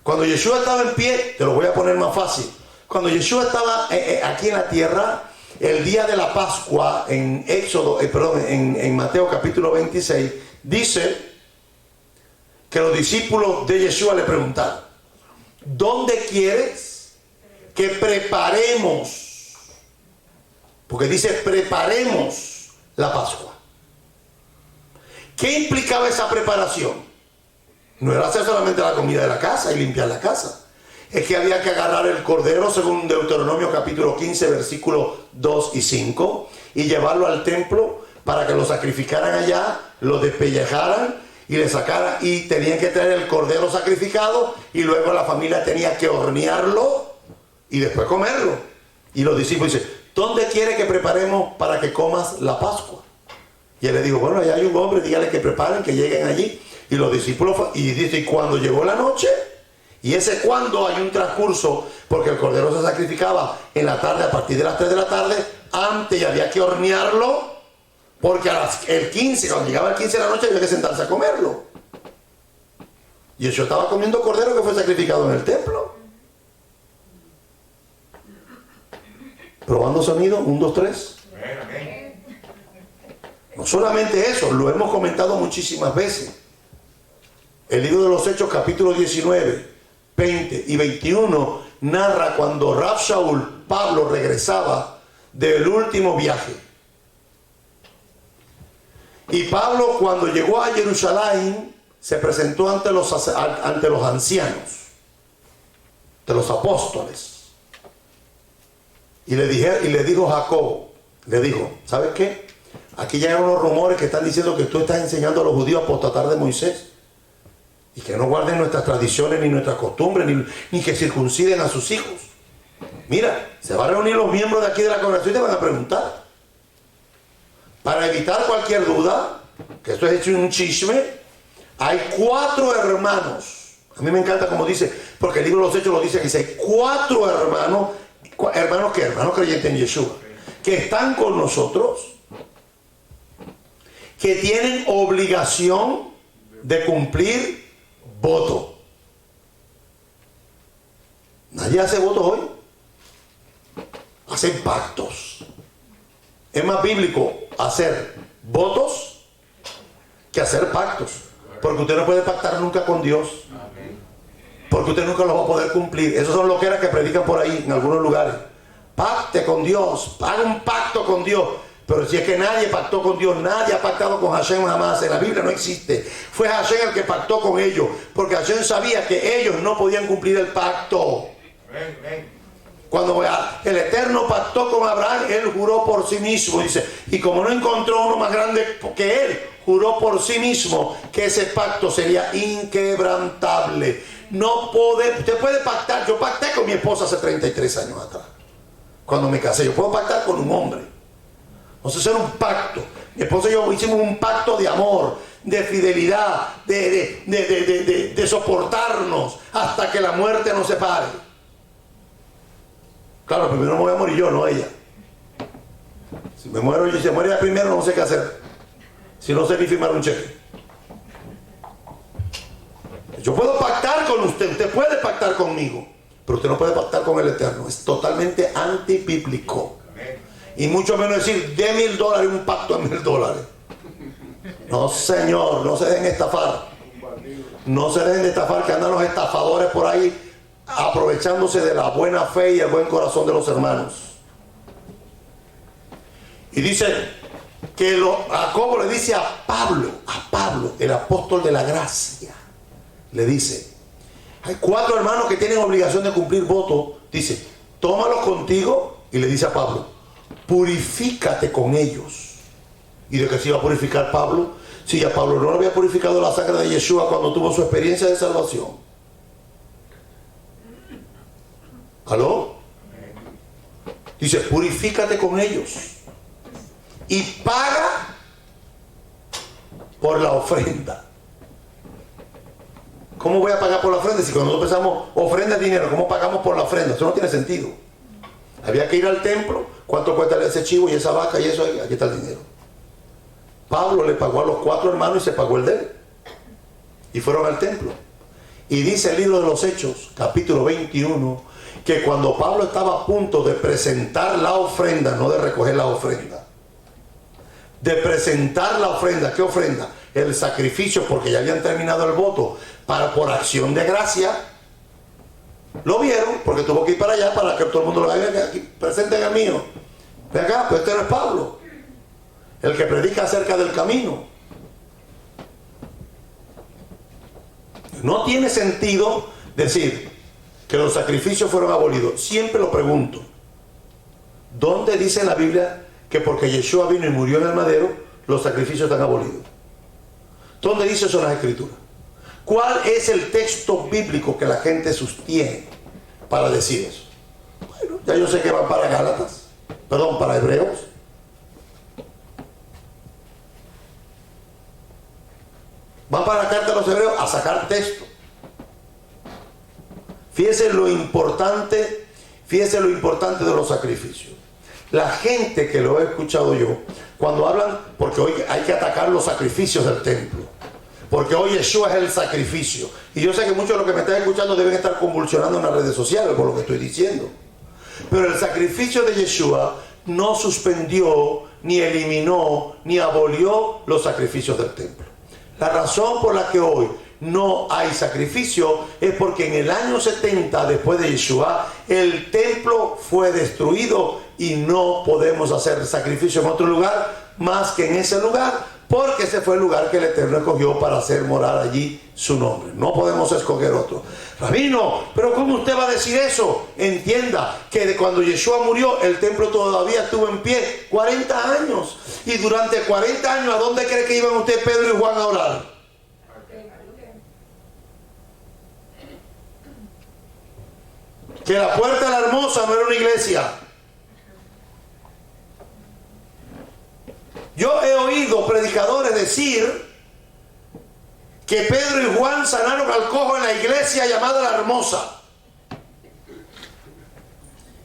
Cuando Yeshua estaba en pie, te lo voy a poner más fácil. Cuando Yeshua estaba aquí en la tierra, el día de la Pascua, en en Mateo capítulo 26, dice que los discípulos de Yeshua le preguntaron, ¿dónde quieres que preparemos? Porque dice, preparemos la Pascua. ¿Qué implicaba esa preparación? No era hacer solamente la comida de la casa y limpiar la casa. Es que había que agarrar el cordero, según Deuteronomio capítulo 15, versículos 2 y 5, y llevarlo al templo para que lo sacrificaran allá, lo despellejaran y le sacaran, y tenían que traer el cordero sacrificado, y luego la familia tenía que hornearlo y después comerlo. Y los discípulos dicen, ¿dónde quiere que preparemos para que comas la Pascua? Y él le dijo, bueno, allá hay un hombre, dígale que preparen, que lleguen allí. Y los discípulos, y dice, y cuando llegó la noche, y ese cuando hay un transcurso, porque el cordero se sacrificaba en la tarde, a partir de las 3 de la tarde, antes y había que hornearlo, porque el 15, cuando llegaba el 15 de la noche, había que sentarse a comerlo. Y eso estaba comiendo cordero que fue sacrificado en el templo. Probando sonido, 1, 2, 3. No solamente eso, lo hemos comentado muchísimas veces. El libro de los Hechos, capítulo 19, 20 y 21, narra cuando Rab Shaul, Pablo, regresaba del último viaje. Y Pablo, cuando llegó a Jerusalén, se presentó ante los ancianos, de los apóstoles. Y le dijo Jacobo, le dijo, ¿sabes qué? Aquí llegan unos rumores que están diciendo que tú estás enseñando a los judíos a apostatar de Moisés. Y que no guarden nuestras tradiciones ni nuestras costumbres, ni que circunciden a sus hijos. Mira, se van a reunir los miembros de aquí de la congregación y te van a preguntar. Para evitar cualquier duda, que esto es hecho un chisme, hay 4 hermanos. A mí me encanta como dice, porque el libro de los Hechos lo dice, que dice, hay 4 hermanos, hermanos creyentes en Yeshua, que están con nosotros, que tienen obligación de cumplir voto. Nadie hace votos hoy. Hacen pactos. Es más bíblico hacer votos que hacer pactos. Porque usted no puede pactar nunca con Dios. Porque usted nunca los va a poder cumplir. Esos son loqueras que predican por ahí en algunos lugares. Pacte con Dios, haga un pacto con Dios. Pero si es que nadie pactó con Dios, nadie ha pactado con Hashem jamás. En la Biblia no existe. Fue Hashem el que pactó con ellos, porque Hashem sabía que ellos no podían cumplir el pacto. Cuando el Eterno pactó con Abraham, él juró por sí mismo, dice, y como no encontró uno más grande que él, juró por sí mismo que ese pacto sería inquebrantable. No puede, usted puede pactar. Yo pacté con mi esposa hace 33 años atrás, cuando me casé. Yo puedo pactar con un hombre. Vamos a hacer un pacto. Mi esposa y yo hicimos un pacto de amor, de fidelidad, de soportarnos hasta que la muerte nos separe. Claro, primero me voy a morir yo, no ella. Si me muero yo y se muere ella primero, no sé qué hacer. Si no sé ni firmar un cheque. Yo puedo pactar con usted, usted puede pactar conmigo, pero usted no puede pactar con el Eterno. Es totalmente antibíblico. Y mucho menos decir, de $1,000 un pacto de $1,000. No, señor, no se dejen estafar. No se dejen de estafar, que andan los estafadores por ahí aprovechándose de la buena fe y el buen corazón de los hermanos. Y dice que Jacobo le dice a Pablo, el apóstol de la gracia, le dice, hay 4 hermanos que tienen obligación de cumplir voto. Dice, tómalos contigo, y le dice a Pablo, purifícate con ellos. ¿Y de qué se iba a purificar Pablo? Si a Pablo no le había purificado la sangre de Yeshua cuando tuvo su experiencia de salvación. ¿Aló? Dice, purifícate con ellos y paga por la ofrenda. ¿Cómo voy a pagar por la ofrenda? Si cuando nosotros pensamos ofrenda es dinero, ¿cómo pagamos por la ofrenda? Eso no tiene sentido. Había que ir al templo. ¿Cuánto cuesta ese chivo y esa vaca y eso? Aquí está el dinero. Pablo le pagó a los 4 hermanos y se pagó el de él. Y fueron al templo. Y dice el libro de los Hechos, capítulo 21, que cuando Pablo estaba a punto de presentar la ofrenda, no de recoger la ofrenda, de presentar la ofrenda. ¿Qué ofrenda? El sacrificio, porque ya habían terminado el voto, por acción de gracia. Lo vieron, porque tuvo que ir para allá para que todo el mundo lo vea. Aquí, presenten el mío. Ve acá, pues este no es Pablo, el que predica acerca del camino. No tiene sentido decir que los sacrificios fueron abolidos. Siempre lo pregunto, ¿dónde dice en la Biblia que porque Yeshua vino y murió en el madero, los sacrificios están abolidos? ¿Dónde dice eso en las Escrituras? ¿Cuál es el texto bíblico que la gente sostiene para decir eso? Bueno, ya yo sé que van para Gálatas, perdón, para Hebreos. Van para la carta de los Hebreos a sacar texto. Fíjese lo importante de los sacrificios. La gente que lo he escuchado yo, cuando hablan, porque hoy hay que atacar los sacrificios del templo, porque hoy Yeshua es el sacrificio. Y yo sé que muchos de los que me están escuchando deben estar convulsionando en las redes sociales por lo que estoy diciendo. Pero el sacrificio de Yeshua no suspendió, ni eliminó, ni abolió los sacrificios del templo. La razón por la que hoy no hay sacrificio es porque en el año 70 después de Yeshua el templo fue destruido y no podemos hacer sacrificio en otro lugar más que en ese lugar, porque ese fue el lugar que el Eterno escogió para hacer morar allí su nombre. No podemos escoger otro. Rabino, pero ¿cómo usted va a decir eso? Entienda que de cuando Yeshua murió el templo todavía estuvo en pie 40 años, y durante 40 años ¿a dónde cree que iban usted, Pedro y Juan, a orar? Que la puerta de la hermosa no era una iglesia. Yo he oído predicadores decir que Pedro y Juan sanaron al cojo en la iglesia llamada la hermosa.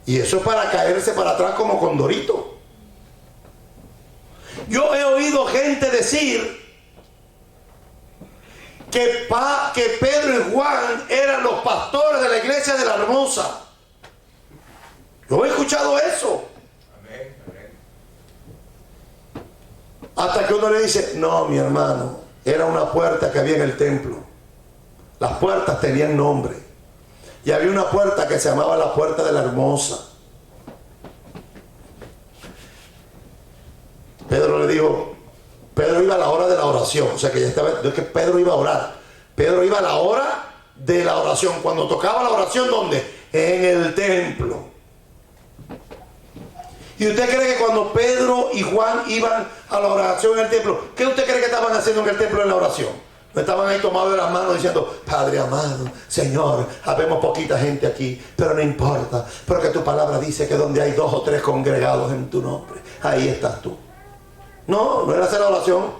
Y eso es para caerse para atrás como condorito. Yo he oído gente decir que Pedro y Juan eran los pastores de la iglesia de la hermosa. Yo he escuchado eso. Hasta que uno le dice, no, mi hermano, era una puerta que había en el templo. Las puertas tenían nombre. Y había una puerta que se llamaba la puerta de la hermosa. Pedro le dijo, Pedro iba a la hora de la oración, o sea que ya estaba, no es que Pedro iba a orar, Pedro iba a la hora de la oración. Cuando tocaba la oración, ¿dónde? En el templo. ¿Y usted cree que cuando Pedro y Juan iban a la oración en el templo, qué usted cree que estaban haciendo en el templo en la oración? No estaban ahí tomados de las manos diciendo, Padre amado, Señor, habemos poquita gente aquí, pero no importa, porque tu palabra dice que donde hay 2 o 3 congregados en tu nombre, ahí estás tú. No, no era hacer la oración.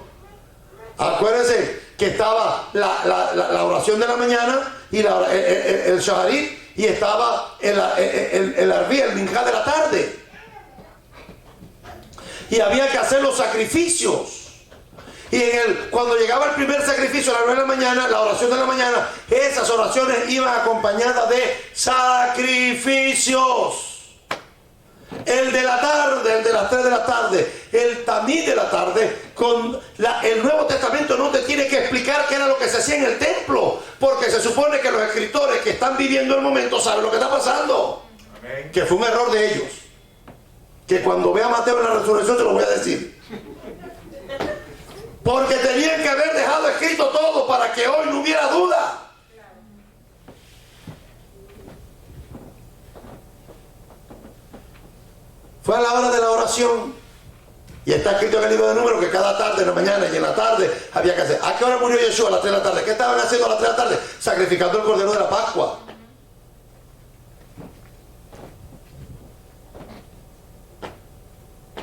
Acuérdense que estaba la oración de la mañana y el shaharit, y estaba el arbí, el minjá de la tarde. Y había que hacer los sacrificios. Y cuando llegaba el primer sacrificio a las 9 de la mañana, la oración de la mañana, esas oraciones iban acompañadas de sacrificios. El de la tarde, el de las 3 de la tarde, el tamí de la tarde, el Nuevo Testamento no te tiene que explicar qué era lo que se hacía en el templo, porque se supone que los escritores que están viviendo el momento saben lo que está pasando. Amén. Que fue un error de ellos. Que cuando vea a Mateo en la resurrección se lo voy a decir. Porque tenían que haber dejado escrito todo para que hoy no hubiera duda. Fue a la hora de la oración. Y está escrito en el libro de Números que cada tarde, en la mañana y en la tarde, había que hacer. ¿A qué hora murió Yeshua? A las 3 de la tarde. ¿Qué estaban haciendo a las 3 de la tarde? Sacrificando el cordero de la Pascua.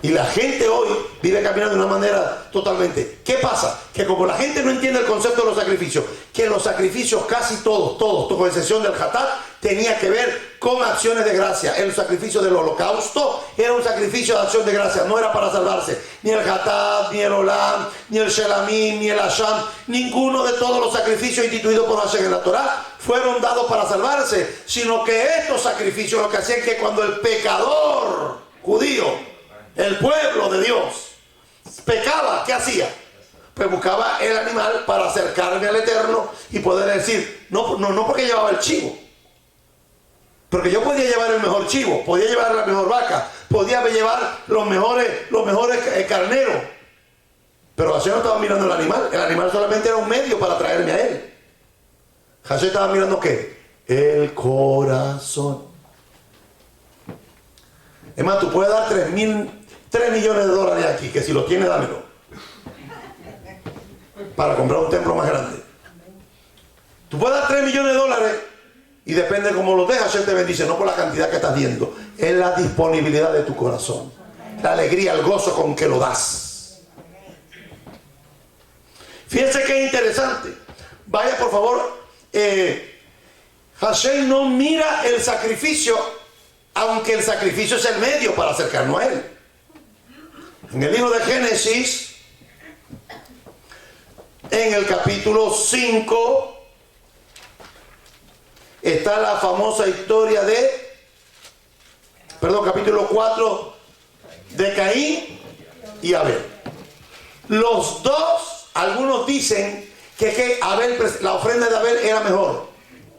Y la gente hoy vive caminando de una manera totalmente. ¿Qué pasa? Que como la gente no entiende el concepto de los sacrificios, que los sacrificios casi todos, con excepción del Hatat, tenía que ver con acciones de gracia. El sacrificio del holocausto era un sacrificio de acción de gracia, no era para salvarse. Ni el Hatat, ni el Olam, ni el Shelamim, ni el Hasham, ninguno de todos los sacrificios instituidos por Hashem en la Torah fueron dados para salvarse, sino que estos sacrificios lo que hacían que cuando el pecador judío, el pueblo de Dios, pecaba, ¿qué hacía? Pues buscaba el animal para acercarme al Eterno y poder decir, no porque llevaba el chivo, porque yo podía llevar el mejor chivo, podía llevar la mejor vaca, podía llevar los mejores carneros, pero Hashem no estaba mirando el animal solamente era un medio para traerme a él. Hashem estaba mirando ¿qué? El corazón. Es más, tú puedes dar 3 millones de dólares aquí, que si lo tienes, dámelo. Para comprar un templo más grande. Tú puedes dar 3 millones de dólares y depende de cómo lo dejas, Él te bendice, no por la cantidad que estás viendo, es la disponibilidad de tu corazón, la alegría, el gozo con que lo das. Fíjense qué interesante. Vaya por favor, Hashem no mira el sacrificio, aunque el sacrificio es el medio para acercarnos a Él. En el libro de Génesis, en el capítulo 5, está la famosa historia capítulo 4, de Caín y Abel. Los dos, algunos dicen que la ofrenda de Abel era mejor.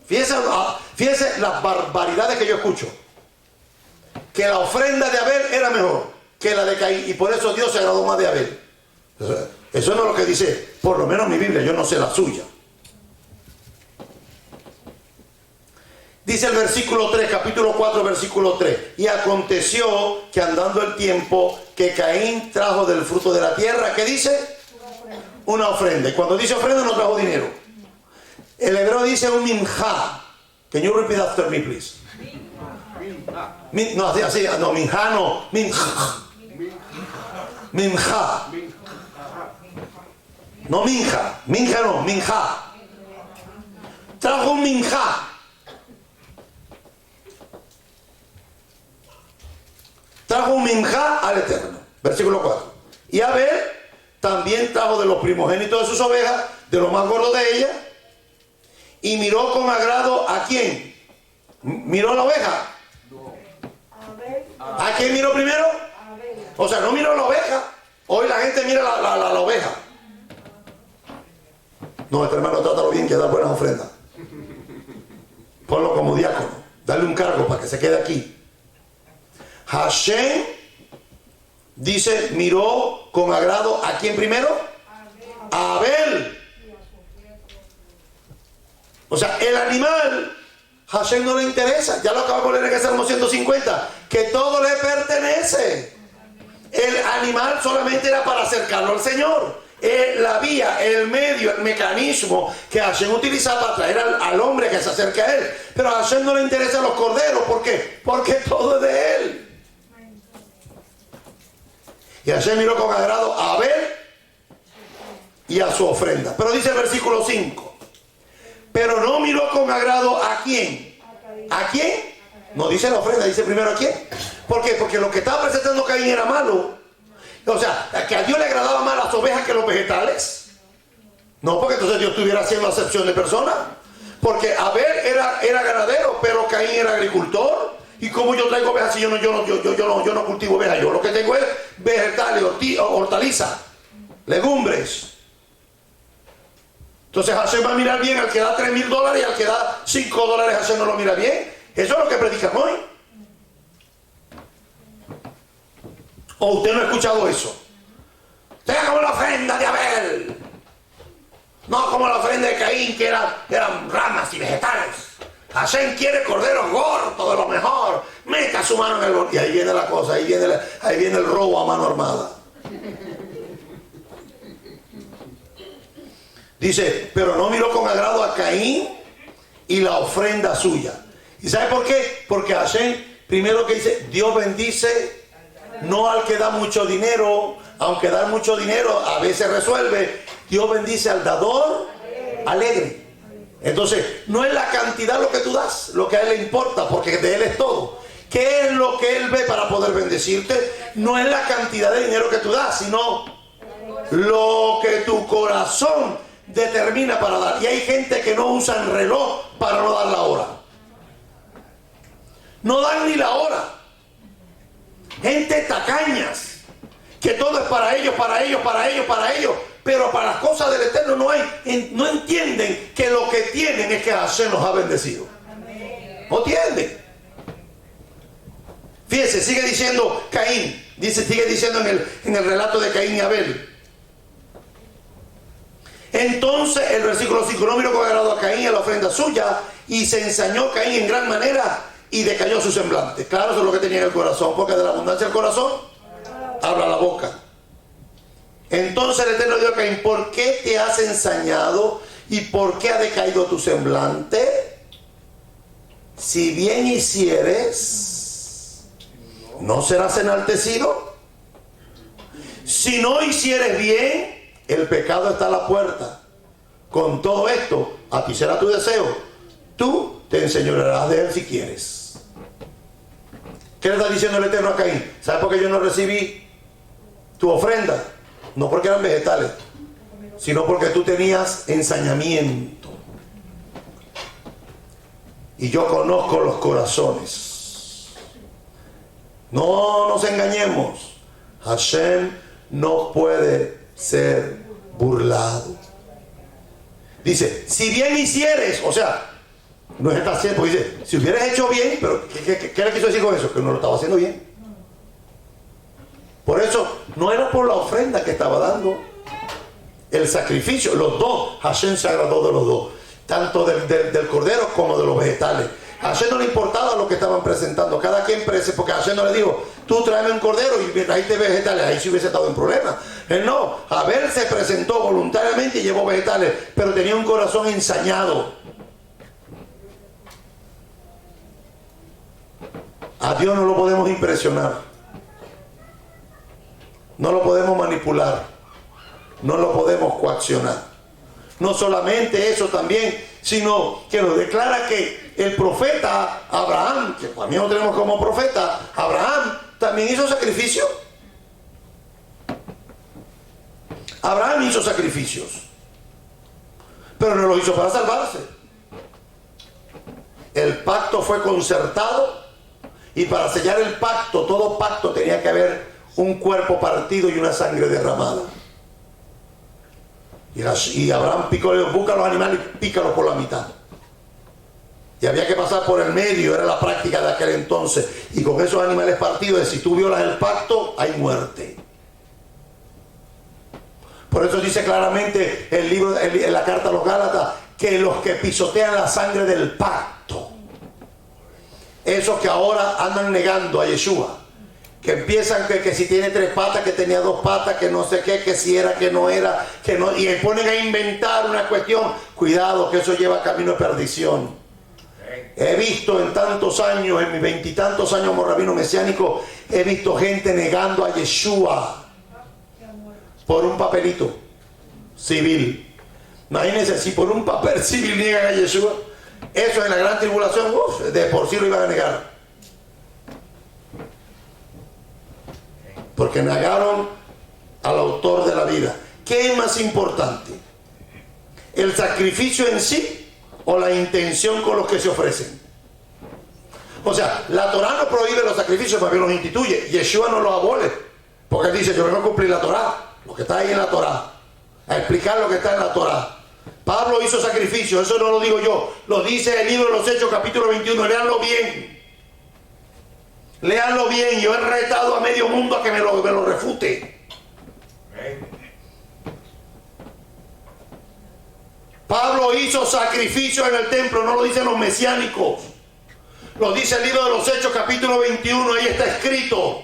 Fíjense las barbaridades que yo escucho. Que la ofrenda de Abel era mejor que la de Caín, y por eso Dios se agradó más de Abel. Eso no es lo que dice, por lo menos mi Biblia, yo no sé la suya. Dice el versículo 3, capítulo 4, versículo 3. Y aconteció que andando el tiempo, que Caín trajo del fruto de la tierra, ¿qué dice? Una ofrenda. Y cuando dice ofrenda no trajo dinero. El hebreo dice un minjá. Can you repeat after me, please? Minjá no. Minjá. No minja. Minja no, minjá. Trajo un minjá. Trajo un minjá al Eterno. Versículo 4. Y Abel también trajo de los primogénitos de sus ovejas, de lo más gordo de ellas, y miró con agrado ¿a quién? ¿Miró a la oveja? ¿A quién miró primero? O sea, no miró la oveja. Hoy la gente mira la oveja. No, este hermano, trátalo bien, que da buenas ofrendas. Ponlo como diácono. Dale un cargo para que se quede aquí. Hashem dice, miró con agrado ¿a quién primero? A Abel. O sea, el animal a Hashem no le interesa. Ya lo acabamos de leer en el Salmo 150, que todo le pertenece. El animal solamente era para acercarlo al Señor. La vía, el medio, el mecanismo que Hashem utilizaba para traer al hombre que se acerque a él. Pero a Hashem no le interesan los corderos. ¿Por qué? Porque todo es de él. Y Hashem miró con agrado a Abel y a su ofrenda. Pero dice el versículo 5. Pero no miró con agrado ¿a quién? ¿A quién? No dice la ofrenda, dice primero ¿a quién? ¿Por qué? Porque lo que estaba presentando Caín era malo. O sea, que a Dios le agradaban más las ovejas que los vegetales. No, porque entonces Dios estuviera haciendo acepción de personas. Porque Abel era ganadero, pero Caín era agricultor. ¿Y cómo yo traigo ovejas si yo no cultivo ovejas? Yo lo que tengo es vegetales, hortalizas, legumbres. Entonces Hashem va a mirar bien al que da $3,000 y al que da $5 Hashem no lo mira bien. Eso es lo que predican hoy. ¿O usted no ha escuchado eso? Sea como la ofrenda de Abel, no como la ofrenda de Caín, que eran ramas y vegetales. Hashem quiere corderos gordos de lo mejor. Meta su mano en el bolsillo. Y ahí viene la cosa, ahí viene el robo a mano armada. Dice, pero no miró con agrado a Caín y la ofrenda suya. ¿Y sabe por qué? Porque Hashem, primero que dice, Dios bendice no al que da mucho dinero, aunque dar mucho dinero a veces resuelve. Dios bendice al dador alegre. Entonces, no es la cantidad lo que tú das, lo que a Él le importa, porque de Él es todo. ¿Qué es lo que Él ve para poder bendecirte? No es la cantidad de dinero que tú das, sino lo que tu corazón determina para dar. Y hay gente que no usa el reloj para no dar la hora. No dan ni la hora. Gente tacañas, que todo es para ellos, para ellos, para ellos, para ellos. Pero para las cosas del Eterno no entienden que lo que tienen es que Hashem los ha bendecido. No entienden. Fíjense, sigue diciendo Caín. Sigue diciendo en el relato de Caín y Abel. Entonces, el versículo 5, no miró con agrado a Caín y a la ofrenda suya, y se ensañó Caín en gran manera, y decayó su semblante. Claro, eso es lo que tenía en el corazón, porque de la abundancia del corazón habla la boca. Entonces el Eterno dijo a Caín, ¿por qué te has ensañado y por qué ha decaído tu semblante? Si bien hicieres, ¿no serás enaltecido? Si no hicieres bien, el pecado está a la puerta. Con todo esto, a ti será tu deseo. Tú te enseñorearás de él si quieres. ¿Qué le está diciendo el Eterno a Caín? ¿Sabes por qué yo no recibí tu ofrenda? No porque eran vegetales, sino porque tú tenías ensañamiento. Y yo conozco los corazones. No nos engañemos. Hashem no puede ser burlado. Dice, si bien hicieres, o sea, no está haciendo, porque dice, si hubieras hecho bien, pero ¿qué le quiso decir con eso? Que no lo estaba haciendo bien. Por eso, no era por la ofrenda que estaba dando, el sacrificio, los dos, Hashem se agradó de los dos, tanto del cordero como de los vegetales. A Hashem no le importaba lo que estaban presentando, cada quien porque Hashem no le dijo, tú tráeme un cordero y me trajiste vegetales, ahí sí hubiese estado en problema. Él no, Abel se presentó voluntariamente y llevó vegetales, pero tenía un corazón ensañado. A Dios no lo podemos impresionar. No lo podemos manipular, no lo podemos coaccionar. No solamente eso también, sino que nos declara que el profeta Abraham, que para mí lo tenemos como profeta, Abraham también hizo sacrificio. Abraham hizo sacrificios, pero no lo hizo para salvarse. El pacto fue concertado y para sellar el pacto, todo pacto tenía que haber un cuerpo partido y una sangre derramada. Y Abraham busca los animales y pícalos por la mitad. Y había que pasar por el medio, era la práctica de aquel entonces. Y con esos animales partidos, si tú violas el pacto, hay muerte. Por eso dice claramente el libro, en la carta a los Gálatas, que los que pisotean la sangre del pacto, esos que ahora andan negando a Yeshua, que empiezan que si tiene 3 patas, que tenía 2 patas, que no sé qué, que si era, que no era, que no, y ponen a inventar una cuestión. Cuidado, que eso lleva camino de perdición. He visto en tantos años, en mis 20 y tantos años como rabino mesiánico, he visto gente negando a Yeshua por un papelito civil. Imagínense, si por un papel civil niegan a Yeshua, eso en la gran tribulación, de por sí lo iban a negar. Porque negaron al autor de la vida. ¿Qué es más importante? ¿El sacrificio en sí o la intención con los que se ofrecen? O sea, la Torá no prohíbe los sacrificios, más bien los instituye. Yeshua no los abole, porque él dice: yo vengo a cumplir la Torá, lo que está ahí en la Torá, a explicar lo que está en la Torá. Pablo hizo sacrificio, eso no lo digo yo, lo dice el libro de los Hechos, capítulo 21, léanlo bien. Léanlo bien, yo he retado a medio mundo a que me lo refute. Pablo hizo sacrificio en el templo, no lo dicen los mesiánicos. Lo dice el libro de los Hechos, capítulo 21, ahí está escrito.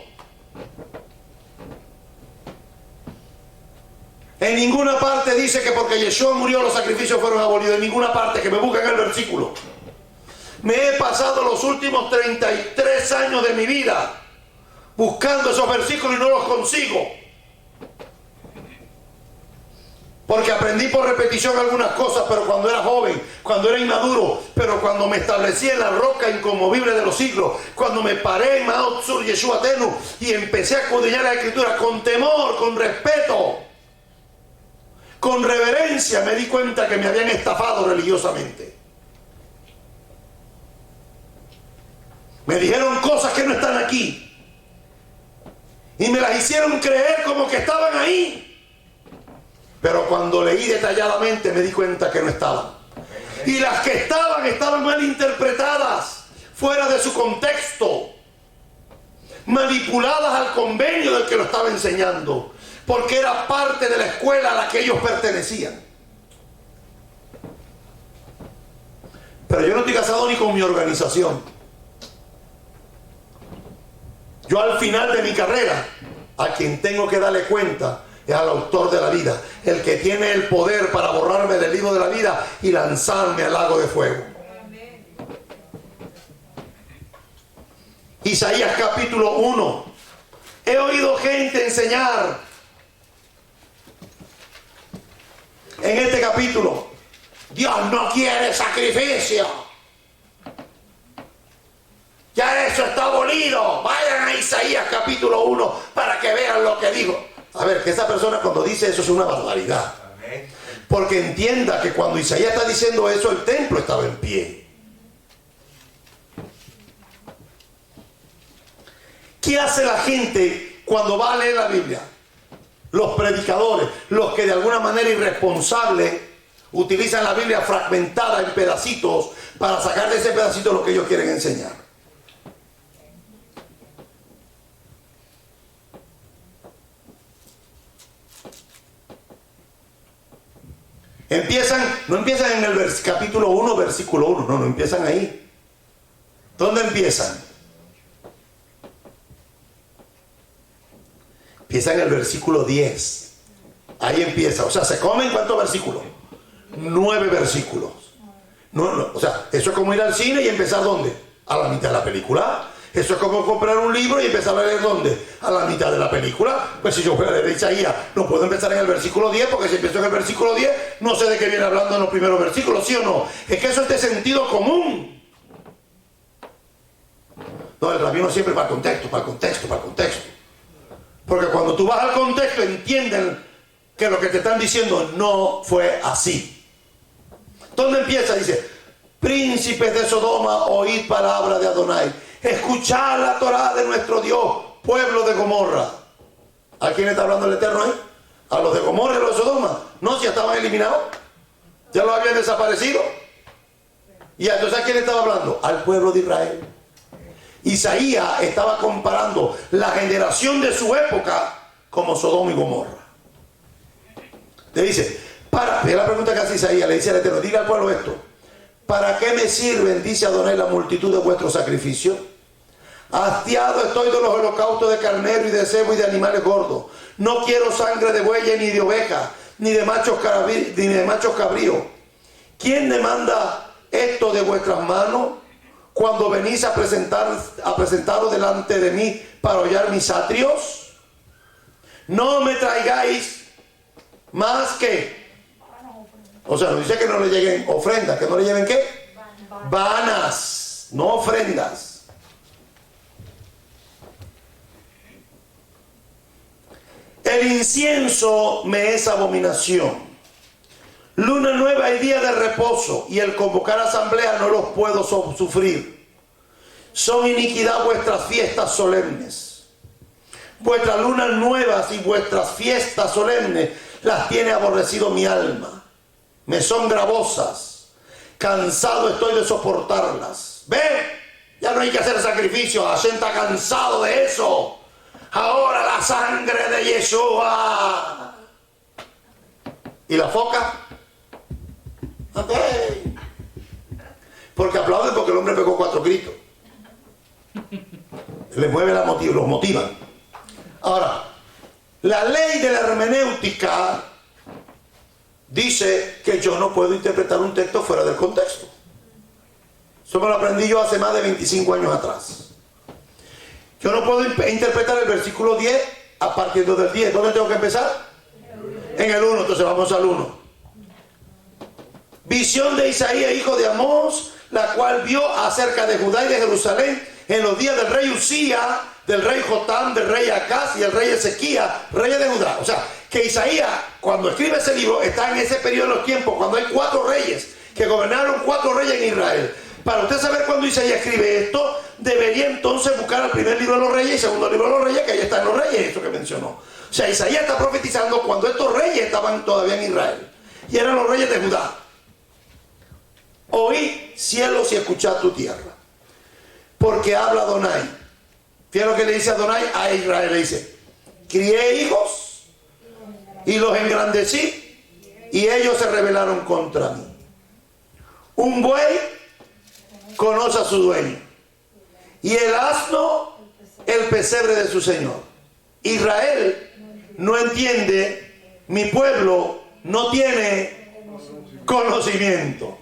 En ninguna parte dice que porque Yeshua murió los sacrificios fueron abolidos. En ninguna parte, que me busquen el versículo. Me he pasado los últimos 33 años de mi vida buscando esos versículos y no los consigo. Porque aprendí por repetición algunas cosas, pero cuando era joven, cuando era inmaduro, pero cuando me establecí en la roca inconmovible de los siglos, cuando me paré en Mao Tzur Yeshua Tenu y empecé a escudriñar la Escritura con temor, con respeto, con reverencia, me di cuenta que me habían estafado religiosamente. Me dijeron cosas que no están aquí y me las hicieron creer como que estaban ahí. Pero cuando leí detalladamente me di cuenta que no estaban. Y las que estaban mal interpretadas, fuera de su contexto, manipuladas al convenio del que lo estaba enseñando, porque era parte de la escuela a la que ellos pertenecían. Pero yo no estoy casado ni con mi organización. Yo al final de mi carrera, a quien tengo que darle cuenta es al autor de la vida, el que tiene el poder para borrarme del libro de la vida y lanzarme al lago de fuego. Isaías capítulo 1. He oído gente enseñar en este capítulo: Dios no quiere sacrificio, ya eso está abolido. Vayan a Isaías capítulo 1 para que vean lo que digo. A ver, que esa persona cuando dice eso es una barbaridad. Porque entienda que cuando Isaías está diciendo eso, el templo estaba en pie. ¿Qué hace la gente cuando va a leer la Biblia? Los predicadores, los que de alguna manera irresponsable utilizan la Biblia fragmentada en pedacitos para sacar de ese pedacito lo que ellos quieren enseñar. No empiezan en el capítulo 1, versículo 1, no empiezan ahí. ¿Dónde empiezan? Empiezan en el versículo 10. Ahí empieza, o sea, ¿se comen cuántos versículos? 9 versículos. O sea, eso es como ir al cine y empezar ¿dónde? A la mitad de la película. Eso es como comprar un libro y empezar a leer ¿dónde? A la mitad de la película. Pues si yo voy a leer Isaías, no puedo empezar en el versículo 10, porque si empiezo en el versículo 10, no sé de qué viene hablando en los primeros versículos, ¿sí o no? Es que eso es de sentido común. No, el rabino siempre para el contexto. Porque cuando tú vas al contexto, entienden que lo que te están diciendo no fue así. ¿Dónde empieza? Dice: príncipes de Sodoma, oíd palabra de Adonai. Escuchad la Torá de nuestro Dios, pueblo de Gomorra. ¿A quién está hablando el Eterno ahí? ¿A los de Gomorra y a los de Sodoma? No, si ya estaban eliminados. Ya los habían desaparecido. ¿Y entonces a quién estaba hablando? Al pueblo de Israel. Isaías estaba comparando la generación de su época como Sodoma y Gomorra. Le dice, es la pregunta que hace Isaías, le dice al Eterno, diga al pueblo esto, ¿para qué me sirven, dice Adonai, la multitud de vuestros sacrificios? Hastiado estoy de los holocaustos de carnero y de cebo y de animales gordos. No quiero sangre de bueyes ni de ovejas, ni de machos cabríos. ¿Quién demanda esto de vuestras manos cuando venís a presentaros delante de mí para hollar mis atrios? No me traigáis más que... O sea, nos dice que no le lleguen ofrendas, que no le lleven ¿qué? Vanas, no ofrendas. El incienso me es abominación. Luna nueva y día de reposo y el convocar asamblea no los puedo sufrir. Son iniquidad vuestras fiestas solemnes. Vuestras lunas nuevas y vuestras fiestas solemnes las tiene aborrecido mi alma. Me son gravosas. Cansado estoy de soportarlas. ¿Ven? Ya no hay que hacer sacrificio. Hashem está cansado de eso. Ahora la sangre de Yeshua. ¿Y la foca? Ok. Porque aplauden porque el hombre pegó 4 gritos. Les mueve los motivan. Ahora, la ley de la hermenéutica dice que yo no puedo interpretar un texto fuera del contexto. Eso me lo aprendí yo hace más de 25 años atrás. Yo no puedo interpretar el versículo 10 a partir del 10. ¿Dónde tengo que empezar? En el 1, entonces vamos al 1. Visión de Isaías, hijo de Amós, la cual vio acerca de Judá y de Jerusalén en los días del rey Usía, del rey Jotam, del rey Acaz y el rey Ezequías, reyes de Judá. O sea, que Isaías, cuando escribe ese libro, está en ese periodo de los tiempos, cuando hay 4 reyes, que gobernaron 4 reyes en Israel. Para usted saber cuándo Isaías escribe esto, debería entonces buscar el primer libro de los reyes y el segundo libro de los reyes, que ahí están los reyes, eso que mencionó. O sea, Isaías está profetizando cuando estos reyes estaban todavía en Israel. Y eran los reyes de Judá. Oí cielos y escuchad tu tierra. Porque habla Adonai. Fíjate lo que le dice Adonai a Israel. Le dice, crié hijos y los engrandecí y ellos se rebelaron contra mí. Un buey conoce a su dueño y el asno el pesebre de su señor. Israel no entiende, mi pueblo no tiene conocimiento.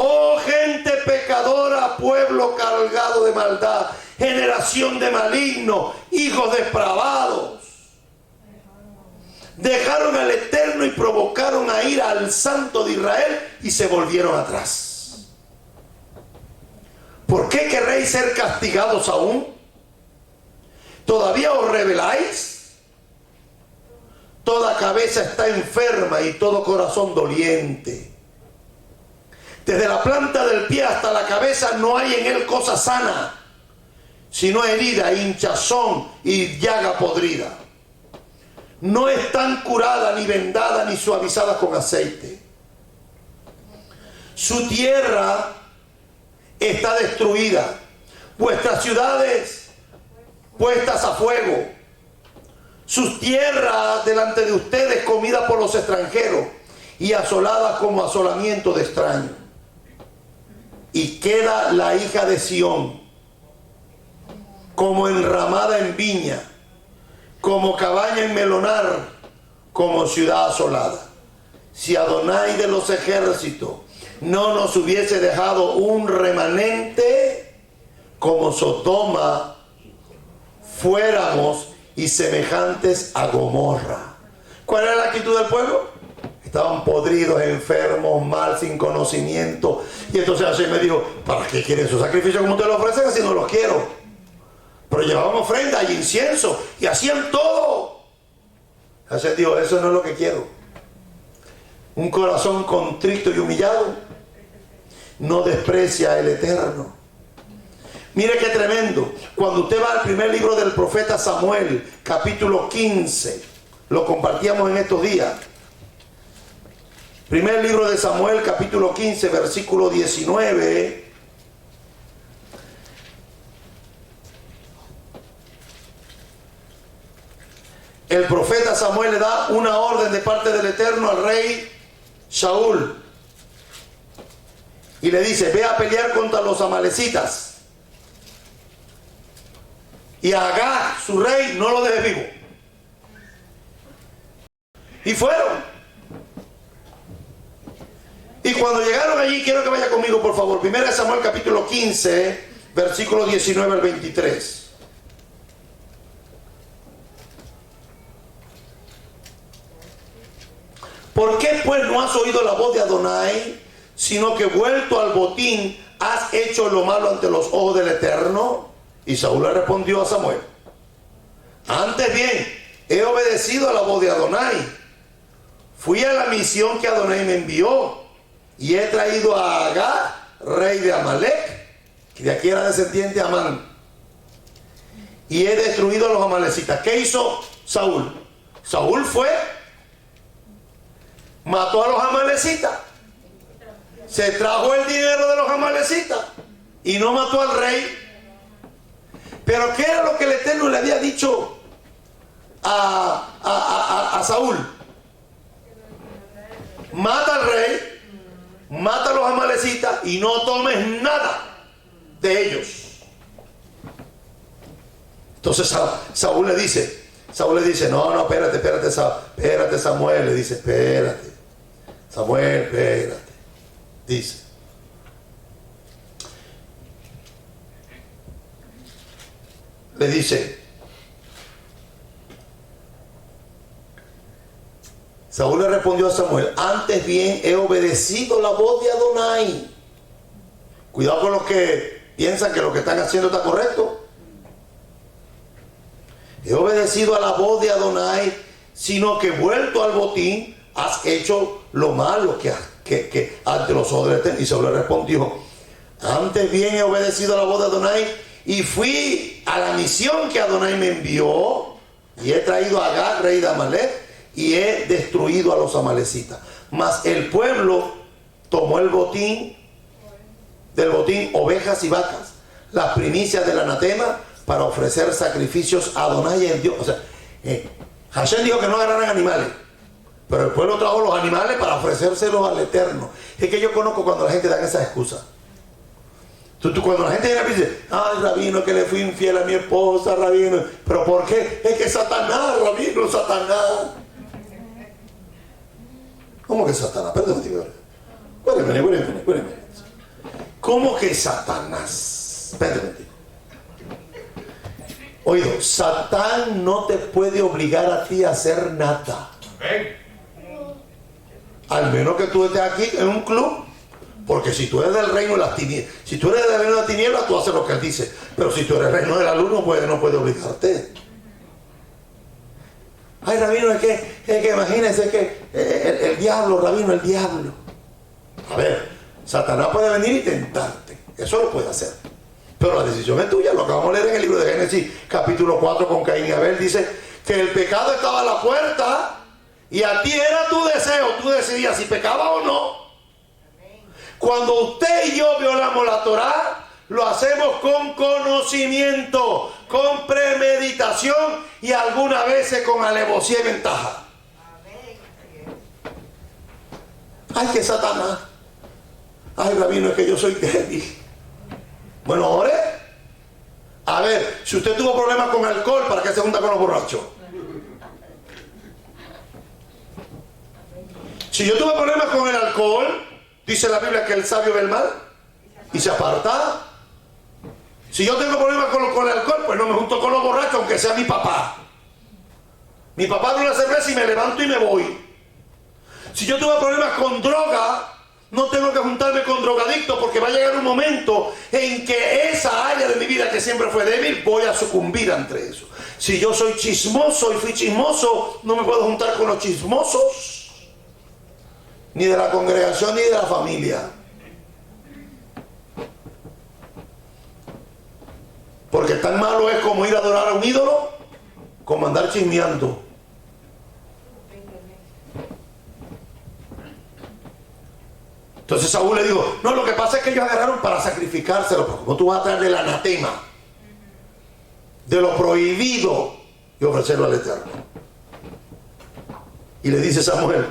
Oh gente pecadora, pueblo cargado de maldad, generación de malignos, hijos depravados. Dejaron al Eterno y provocaron a ira al Santo de Israel y se volvieron atrás. ¿Por qué querréis ser castigados aún? ¿Todavía os rebeláis? Toda cabeza está enferma y todo corazón doliente. Desde la planta del pie hasta la cabeza no hay en él cosa sana, sino herida, hinchazón y llaga podrida. No están curadas, ni vendadas, ni suavizadas con aceite. Su tierra está destruida, vuestras ciudades puestas a fuego, sus tierras delante de ustedes comidas por los extranjeros y asoladas como asolamiento de extraños. Y queda la hija de Sión como enramada en viña, como cabaña en melonar, como ciudad asolada. Si Adonai de los ejércitos no nos hubiese dejado un remanente, como Sodoma fuéramos y semejantes a Gomorra. ¿Cuál era la actitud del pueblo? Estaban podridos, enfermos, mal, sin conocimiento. Y entonces Hashem me dijo, ¿para qué quieren esos sacrificios como ustedes lo ofrecen? Así no los quiero. Pero llevaban ofrenda y incienso y hacían todo. Hashem dijo, eso no es lo que quiero. Un corazón contrito y humillado no desprecia el Eterno. Mire qué tremendo. Cuando usted va al primer libro del profeta Samuel, capítulo 15, lo compartíamos en estos días. Primer libro de Samuel, capítulo 15, versículo 19. El profeta Samuel le da una orden de parte del Eterno al rey Saúl. Y le dice, ve a pelear contra los amalecitas. Y a Agag, su rey, no lo dejes vivo. Y fueron. Y cuando llegaron allí, quiero que vaya conmigo, por favor. 1 Samuel capítulo 15, versículo 19 al 23. ¿Por qué pues no has oído la voz de Adonai, sino que vuelto al botín has hecho lo malo ante los ojos del Eterno? Y Saúl le respondió a Samuel, antes bien, he obedecido a la voz de Adonai. Fui a la misión que Adonai me envió y he traído a Agag, rey de Amalek, que de aquí era descendiente de Amán, y he destruido a los amalecitas. ¿Qué hizo Saúl? Saúl fue, mató a los amalecitas, se trajo el dinero de los amalecitas y no mató al rey. Pero ¿qué era lo que el Eterno le había dicho a Saúl? Mata al rey, mata a los amalecitas y no tomes nada de ellos. Entonces Saúl le dice, no, espérate Samuel, le dice, espérate, Samuel, espérate, dice. Le dice, Saúl le respondió a Samuel, antes bien he obedecido la voz de Adonai. Cuidado con los que piensan que lo que están haciendo está correcto. He obedecido a la voz de Adonai, sino que vuelto al botín has hecho lo malo que ante los ojos del Eterno. Y Saúl le respondió, antes bien he obedecido a la voz de Adonai y fui a la misión que Adonai me envió y he traído a Agag, rey de Amalek, y he destruido a los amalecitas. Mas el pueblo tomó del botín ovejas y vacas, las primicias del anatema, para ofrecer sacrificios a Adonai el Dios. O sea, Hashem dijo que no agarraran animales, pero el pueblo trajo los animales para ofrecérselos al Eterno. Es que yo conozco cuando la gente da esa excusa. Cuando la gente viene y dice, ay, rabino, que le fui infiel a mi esposa, rabino. ¿Pero por qué? Es que Satanás, rabino, Satanás. ¿Cómo que Satanás? Perdón, tío. Cuéntame. ¿Cómo que Satanás? Perdón, tío. Oído, Satán no te puede obligar a ti a hacer nada. Al menos que tú estés aquí en un club. Porque si tú eres del reino de las tinieblas, tú haces lo que él dice. Pero si tú eres el reino de la luz, no puede obligarte. Ay, rabino, es que imagínense que el diablo, rabino, el diablo. A ver, Satanás puede venir y tentarte. Eso lo puede hacer. Pero la decisión es tuya. Lo que vamos a leer en el libro de Génesis, capítulo 4, con Caín y Abel, dice que el pecado estaba a la puerta y a ti era tu deseo. Tú decidías si pecaba o no. Cuando usted y yo violamos la Torá, lo hacemos con conocimiento, con premeditación y algunas veces con alevosía y ventaja. Ay, que Satanás. Ay, rabino, es que yo soy débil. Bueno, ore. A ver, si usted tuvo problemas con alcohol, ¿para qué se junta con los borrachos? Si yo tuve problemas con el alcohol, dice la Biblia que el sabio ve el mal y se aparta. Si yo tengo problemas con el alcohol, pues no me junto con los borrachos, aunque sea mi papá. Mi papá abre una cerveza y me levanto y me voy. Si yo tuve problemas con droga, no tengo que juntarme con drogadictos, porque va a llegar un momento en que esa área de mi vida que siempre fue débil, voy a sucumbir ante eso. Si yo soy chismoso y fui chismoso, no me puedo juntar con los chismosos, ni de la congregación ni de la familia. Porque tan malo es como ir a adorar a un ídolo, como andar chismeando. Entonces Saúl le dijo, no, lo que pasa es que ellos agarraron para sacrificárselo, pero ¿cómo tú vas a traer del anatema, de lo prohibido, y ofrecerlo al Eterno? Y le dice Samuel,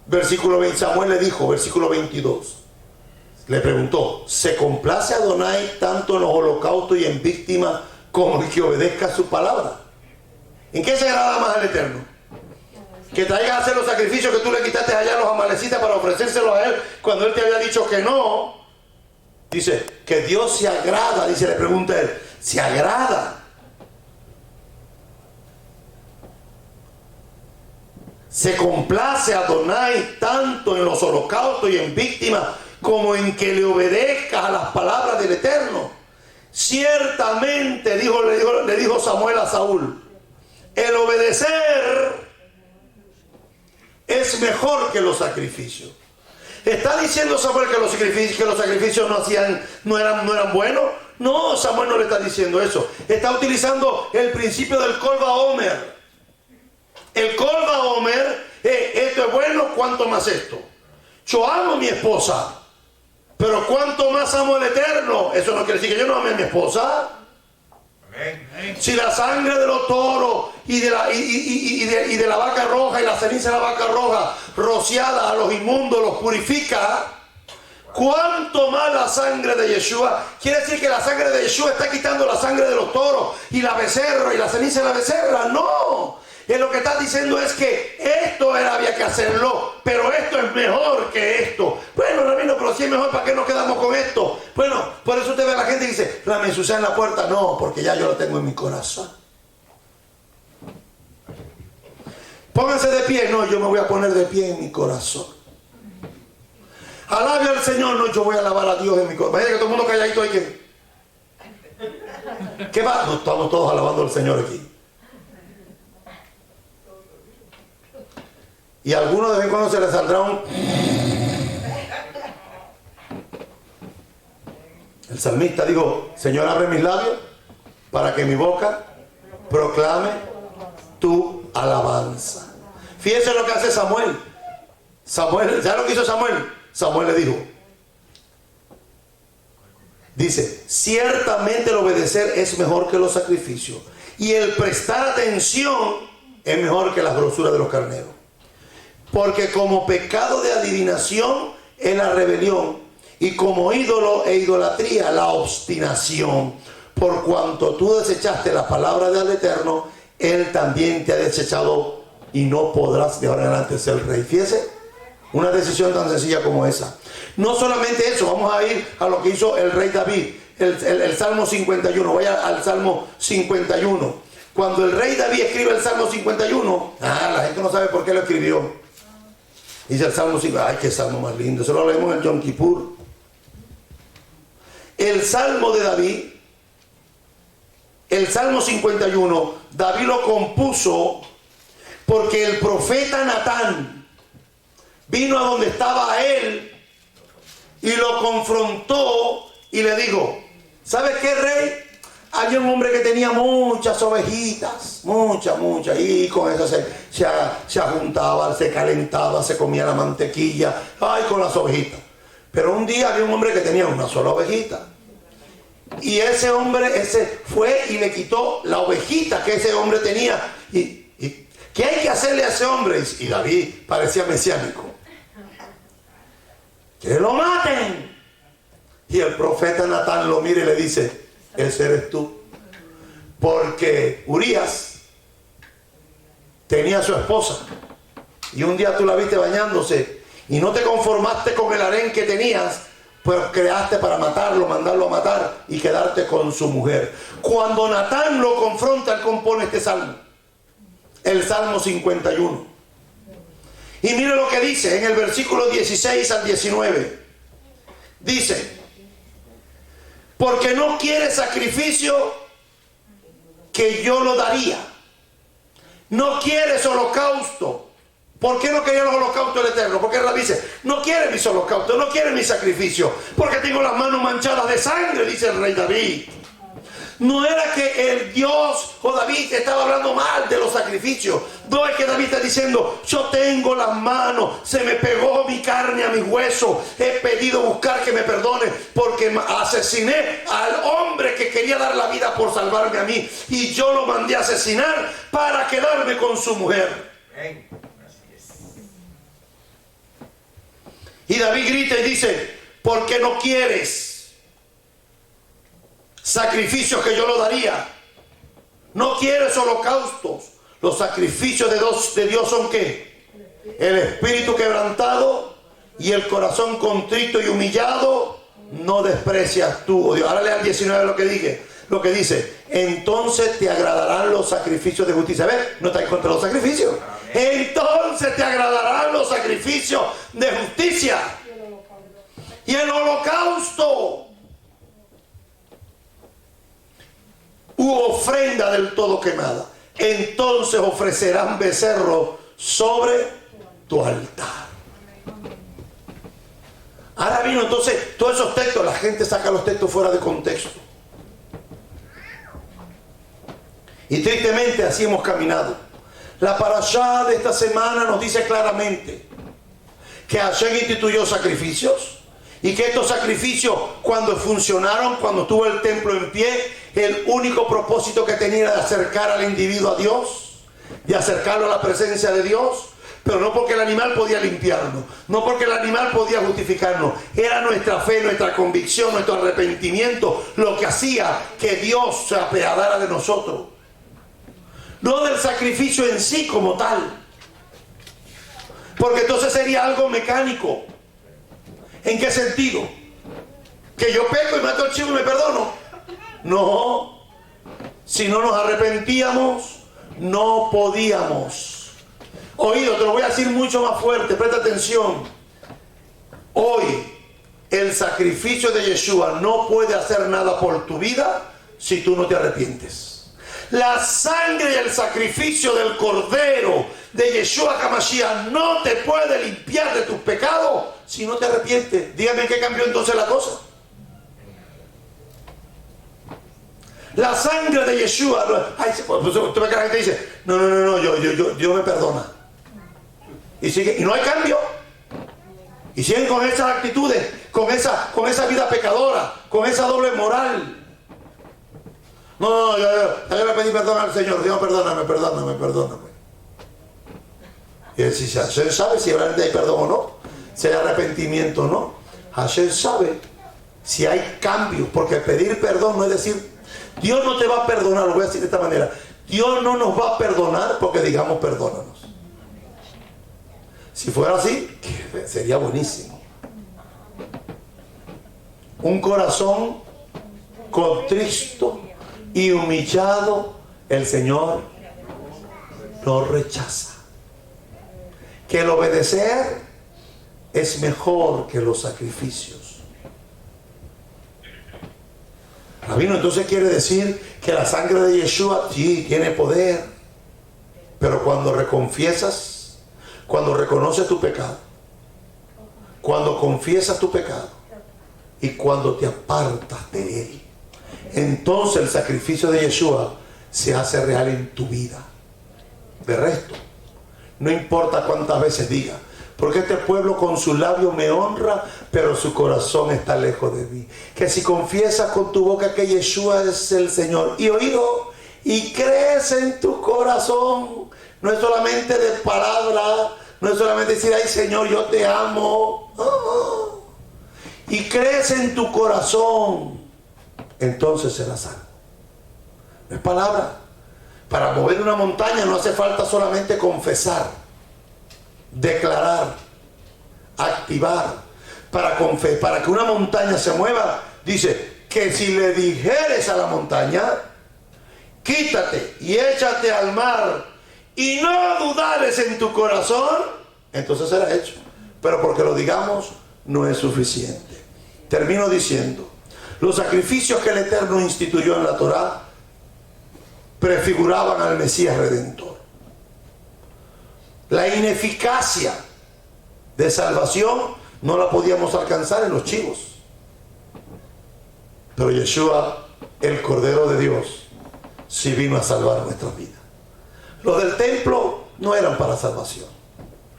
versículo 20, Samuel le dijo, versículo 22, le preguntó, ¿se complace Adonai tanto en los holocaustos y en víctimas como el que obedezca su palabra? ¿En qué se agrada más al Eterno? Que traigas a hacer los sacrificios que tú le quitaste allá a los amalecitas para ofrecérselos a él cuando él te había dicho que no. Dice que Dios se agrada, dice, le pregunta a él, se agrada. Se complace Adonai tanto en los holocaustos y en víctimas como en que le obedezcas a las palabras del Eterno. Ciertamente, le dijo Samuel a Saúl, el obedecer es mejor que los sacrificios. ¿Está diciendo Samuel que los sacrificios no eran buenos? No, Samuel no le está diciendo eso. Está utilizando el principio del Kol Vaomer. El Kol Vaomer, esto es bueno, ¿cuánto más esto? Yo amo a mi esposa, pero ¿cuánto más amo al Eterno? Eso no quiere decir que yo no ame a mi esposa. Si la sangre de los toros y de la vaca roja y la ceniza de la vaca roja rociada a los inmundos los purifica, ¿cuánto más la sangre de Yeshua? Quiere decir que la sangre de Yeshua está quitando la sangre de los toros y la becerra y la ceniza de la becerra. No, lo que está diciendo es que esto había que hacerlo, pero esto es mejor que esto. Bueno, rabino, pero si es mejor, ¿para qué nos quedamos con esto? Bueno, por eso usted ve a la gente y dice, la mensualidad en la puerta. No, porque ya yo lo tengo en mi corazón. Pónganse de pie. No, yo me voy a poner de pie en mi corazón. Alabe al Señor. No, yo voy a alabar a Dios en mi corazón. Vaya que todo el mundo calladito ahí. ¿Qué va? No, estamos todos alabando al Señor aquí. Y a algunos de vez en cuando se les saldrá un... El salmista dijo, Señor, abre mis labios para que mi boca proclame tu alabanza. Fíjense lo que hace Samuel. ¿Sabes lo que hizo Samuel? Samuel le dijo, dice, ciertamente el obedecer es mejor que los sacrificios y el prestar atención es mejor que las grosuras de los carneros. Porque como pecado de adivinación es la rebelión, y como ídolo e idolatría la obstinación. Por cuanto tú desechaste la palabra del Eterno, Él también te ha desechado y no podrás de ahora en adelante ser rey. Fíjese, una decisión tan sencilla como esa. No solamente eso, vamos a ir a lo que hizo el rey David, el Salmo 51. Vaya al Salmo 51. Cuando el rey David escribe el Salmo 51, la gente no sabe por qué lo escribió. Dice el Salmo 51, ay, qué salmo más lindo, se lo leemos en el Yom Kippur. El Salmo de David, el Salmo 51, David lo compuso porque el profeta Natán vino a donde estaba él y lo confrontó y le dijo, ¿sabes qué, rey? Había un hombre que tenía muchas ovejitas, muchas, y con eso se juntaba, se calentaba, se comía la mantequilla, con las ovejitas. Pero un día había un hombre que tenía una sola ovejita. Y ese hombre fue y le quitó la ovejita que ese hombre tenía. ¿Y qué hay que hacerle a ese hombre? Y David parecía mesiánico. ¡Que lo maten! Y el profeta Natán lo mira y le dice, ese eres tú. Porque Urías tenía a su esposa y un día tú la viste bañándose y no te conformaste con el harén que tenías, pues creaste para matarlo, mandarlo a matar y quedarte con su mujer. Cuando Natán lo confronta, él compone este salmo, el Salmo 51. Y mire lo que dice en el versículo 16 al 19. Dice, porque no quiere sacrificio que yo lo daría. No quieres holocausto. ¿Por qué no quería los holocaustos del Eterno? Porque él dice, no quiere mis holocaustos, no quiere mi sacrificio, porque tengo las manos manchadas de sangre, dice el rey David. No era que el Dios o David estaba hablando mal de los sacrificios. No es que David está diciendo, yo tengo las manos, se me pegó mi carne a mi hueso, he pedido buscar que me perdone porque asesiné al hombre que quería dar la vida por salvarme a mí, y yo lo mandé a asesinar para quedarme con su mujer. Y David grita y dice, ¿por qué no quieres sacrificios que yo lo daría? No quieres holocaustos. Los sacrificios de Dios son ¿qué? El espíritu quebrantado y el corazón contrito y humillado no desprecias tú, oh Dios. Ahora lea al 19 lo que dice, entonces te agradarán los sacrificios de justicia. ¿Ves? No está en contra de los sacrificios. Entonces te agradarán los sacrificios de justicia y el holocausto u ofrenda del todo quemada. Entonces ofrecerán becerro sobre tu altar. Ahora vino entonces todos esos textos, la gente saca los textos fuera de contexto. Y tristemente así hemos caminado. La parashá de esta semana nos dice claramente que Hashem instituyó sacrificios, y que estos sacrificios, cuando funcionaron, cuando estuvo el templo en pie, el único propósito que tenía era de acercar al individuo a Dios, de acercarlo a la presencia de Dios, pero no porque el animal podía limpiarnos, no porque el animal podía justificarnos. Era nuestra fe, nuestra convicción, nuestro arrepentimiento lo que hacía que Dios se apiadara de nosotros, no del sacrificio en sí como tal, porque entonces sería algo mecánico. ¿En qué sentido? ¿Que yo peco y mato al chivo y me perdono? No. Si no nos arrepentíamos, no podíamos. Oído, te lo voy a decir mucho más fuerte, presta atención. Hoy, el sacrificio de Yeshua no puede hacer nada por tu vida si tú no te arrepientes. La sangre y el sacrificio del Cordero de Yeshua HaMashiach no te puede limpiar de tus pecados si no te arrepientes. Dígame, ¿qué cambió entonces la cosa? La sangre de Yeshua. Tú ves que la gente dice, no, Dios me perdona. Y sigue, y no hay cambio. Y siguen con esas actitudes, con esa vida pecadora, con esa doble moral. No, yo le pedí perdón al Señor. Dios, perdóname. Y él dice, Hashem sabe si realmente hay perdón o no, si hay arrepentimiento o no. Hashem sabe si hay cambio, porque pedir perdón no es decir, Dios no te va a perdonar, lo voy a decir de esta manera, Dios no nos va a perdonar porque digamos perdónanos. Si fuera así, sería buenísimo. Un corazón contristo y humillado, el Señor no rechaza. Que el obedecer es mejor que los sacrificios. Rabino, entonces quiere decir que la sangre de Yeshua sí tiene poder, pero cuando reconfiesas, cuando reconoces tu pecado, cuando confiesas tu pecado y cuando te apartas de él, entonces el sacrificio de Yeshua se hace real en tu vida. De resto, no importa cuántas veces diga, porque este pueblo con su labio me honra, pero su corazón está lejos de mí. Que si confiesas con tu boca que Yeshua es el Señor, y oído, y crees en tu corazón, no es solamente de palabra, no es solamente decir, ay Señor, yo te amo, y crees en tu corazón, entonces serás salvo. No es palabra. Para mover una montaña no hace falta solamente confesar, declarar, activar. Para que una montaña se mueva, dice que si le dijeres a la montaña, quítate y échate al mar, y no dudares en tu corazón, entonces será hecho. Pero porque lo digamos no es suficiente. Termino diciendo, los sacrificios que el Eterno instituyó en la Torá prefiguraban al Mesías Redentor. La ineficacia de salvación no la podíamos alcanzar en los chivos, pero Yeshua el Cordero de Dios sí vino a salvar nuestras vidas. Los del templo no eran para salvación,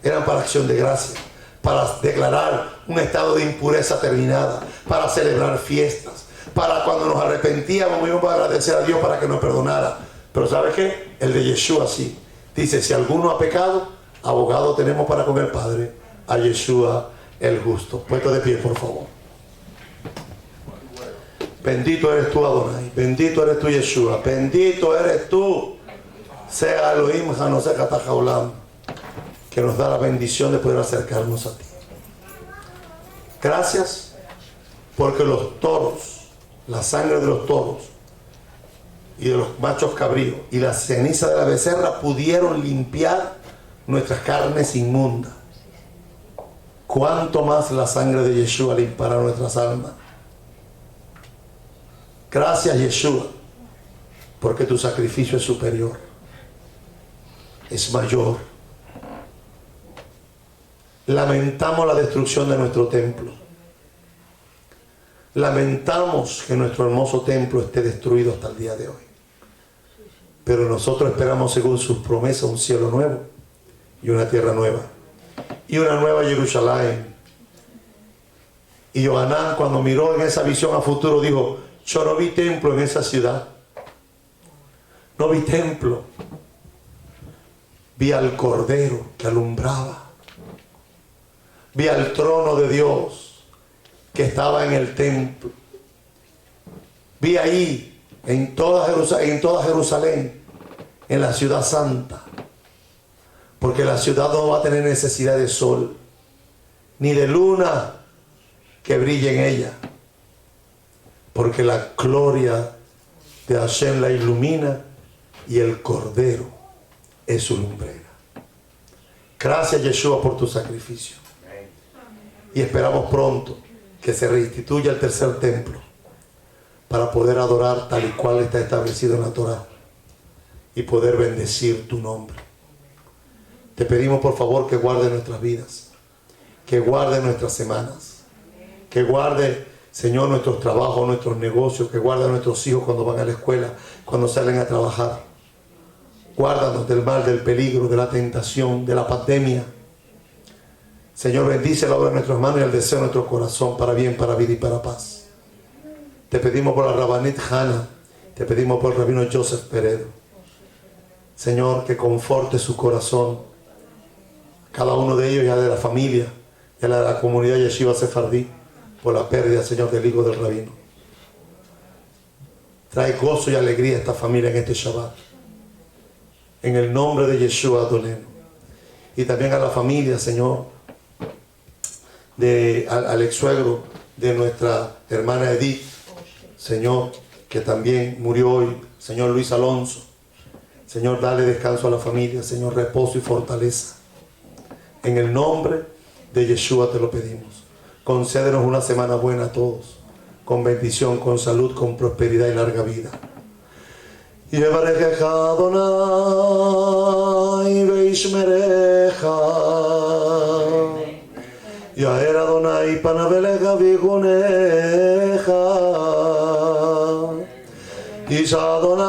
eran para acción de gracia, para declarar un estado de impureza terminada, para celebrar fiestas, para cuando nos arrepentíamos íbamos a agradecer a Dios para que nos perdonara. Pero ¿sabe qué? El de Yeshua sí. Dice, si alguno ha pecado, abogado tenemos para con el Padre, a Yeshua el justo. Puesto de pie, por favor. Bendito eres tú, Adonai. Bendito eres tú, Yeshua. Bendito eres tú. Sea Elohim, Hanoseh Hatach Haolam, que nos da la bendición de poder acercarnos a ti. Gracias, porque los toros, la sangre de los toros y de los machos cabríos y la ceniza de la becerra pudieron limpiar nuestras carnes inmundas. Cuánto más la sangre de Yeshua limpiará nuestras almas. Gracias, Yeshua, porque tu sacrificio es superior, es mayor. Lamentamos la destrucción de nuestro templo. Lamentamos que nuestro hermoso templo esté destruido hasta el día de hoy. Pero nosotros esperamos, según sus promesas, un cielo nuevo y una tierra nueva y una nueva Jerusalén. Y Johanán, cuando miró en esa visión a futuro, dijo, yo no vi templo en esa ciudad. No vi templo. Vi al Cordero que alumbraba. Vi al trono de Dios que estaba en el templo. Vi ahí, en toda Jerusalén, en la ciudad santa. Porque la ciudad no va a tener necesidad de sol, ni de luna que brille en ella. Porque la gloria de Hashem la ilumina y el Cordero es su lumbrera. Gracias, Yeshua, por tu sacrificio. Y esperamos pronto que se reinstituya el tercer templo para poder adorar tal y cual está establecido en la Torah y poder bendecir tu nombre. Te pedimos por favor que guarde nuestras vidas, que guarde nuestras semanas, que guarde, Señor, nuestros trabajos, nuestros negocios, que guarde a nuestros hijos cuando van a la escuela, cuando salen a trabajar. Guárdanos del mal, del peligro, de la tentación, de la pandemia. Señor, bendice la obra de nuestras manos y el deseo de nuestro corazón para bien, para vida y para paz. Te pedimos por la Rabanit Hannah, te pedimos por el rabino Joseph Peredo. Señor, que conforte su corazón, cada uno de ellos, ya de la familia, ya de la comunidad Yeshiva Sefardí, por la pérdida, Señor, del hijo del rabino. Trae gozo y alegría a esta familia en este Shabbat. En el nombre de Yeshua Adonenu. Y también a la familia, Señor, al ex suegro de nuestra hermana Edith, Señor, que también murió hoy, Señor Luis Alonso. Señor, dale descanso a la familia, Señor, reposo y fortaleza. En el nombre de Yeshua te lo pedimos. Concédenos una semana buena a todos, con bendición, con salud, con prosperidad y larga vida. Yevarechecha Adonai veishmerecha, Yair Adonai panav elecha v'yichunecha, Yisha Adonai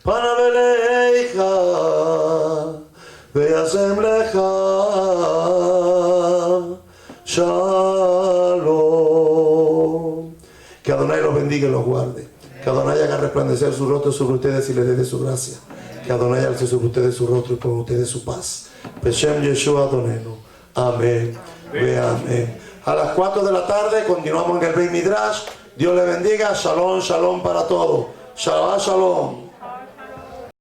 panav elecha v'yasem lecha shalom. Que Adonai los bendiga y los guarde. Que Adonai haga resplandecer su rostro sobre ustedes y les dé de su gracia. Que Adonai alce sobre ustedes su rostro y ponga ustedes su paz. Beshem Yeshua Adonenu. Amén. Ve amén. A las 4 de la tarde continuamos en el Beit Midrash. Dios les bendiga. Shalom, shalom para todos. Shabbat shalom.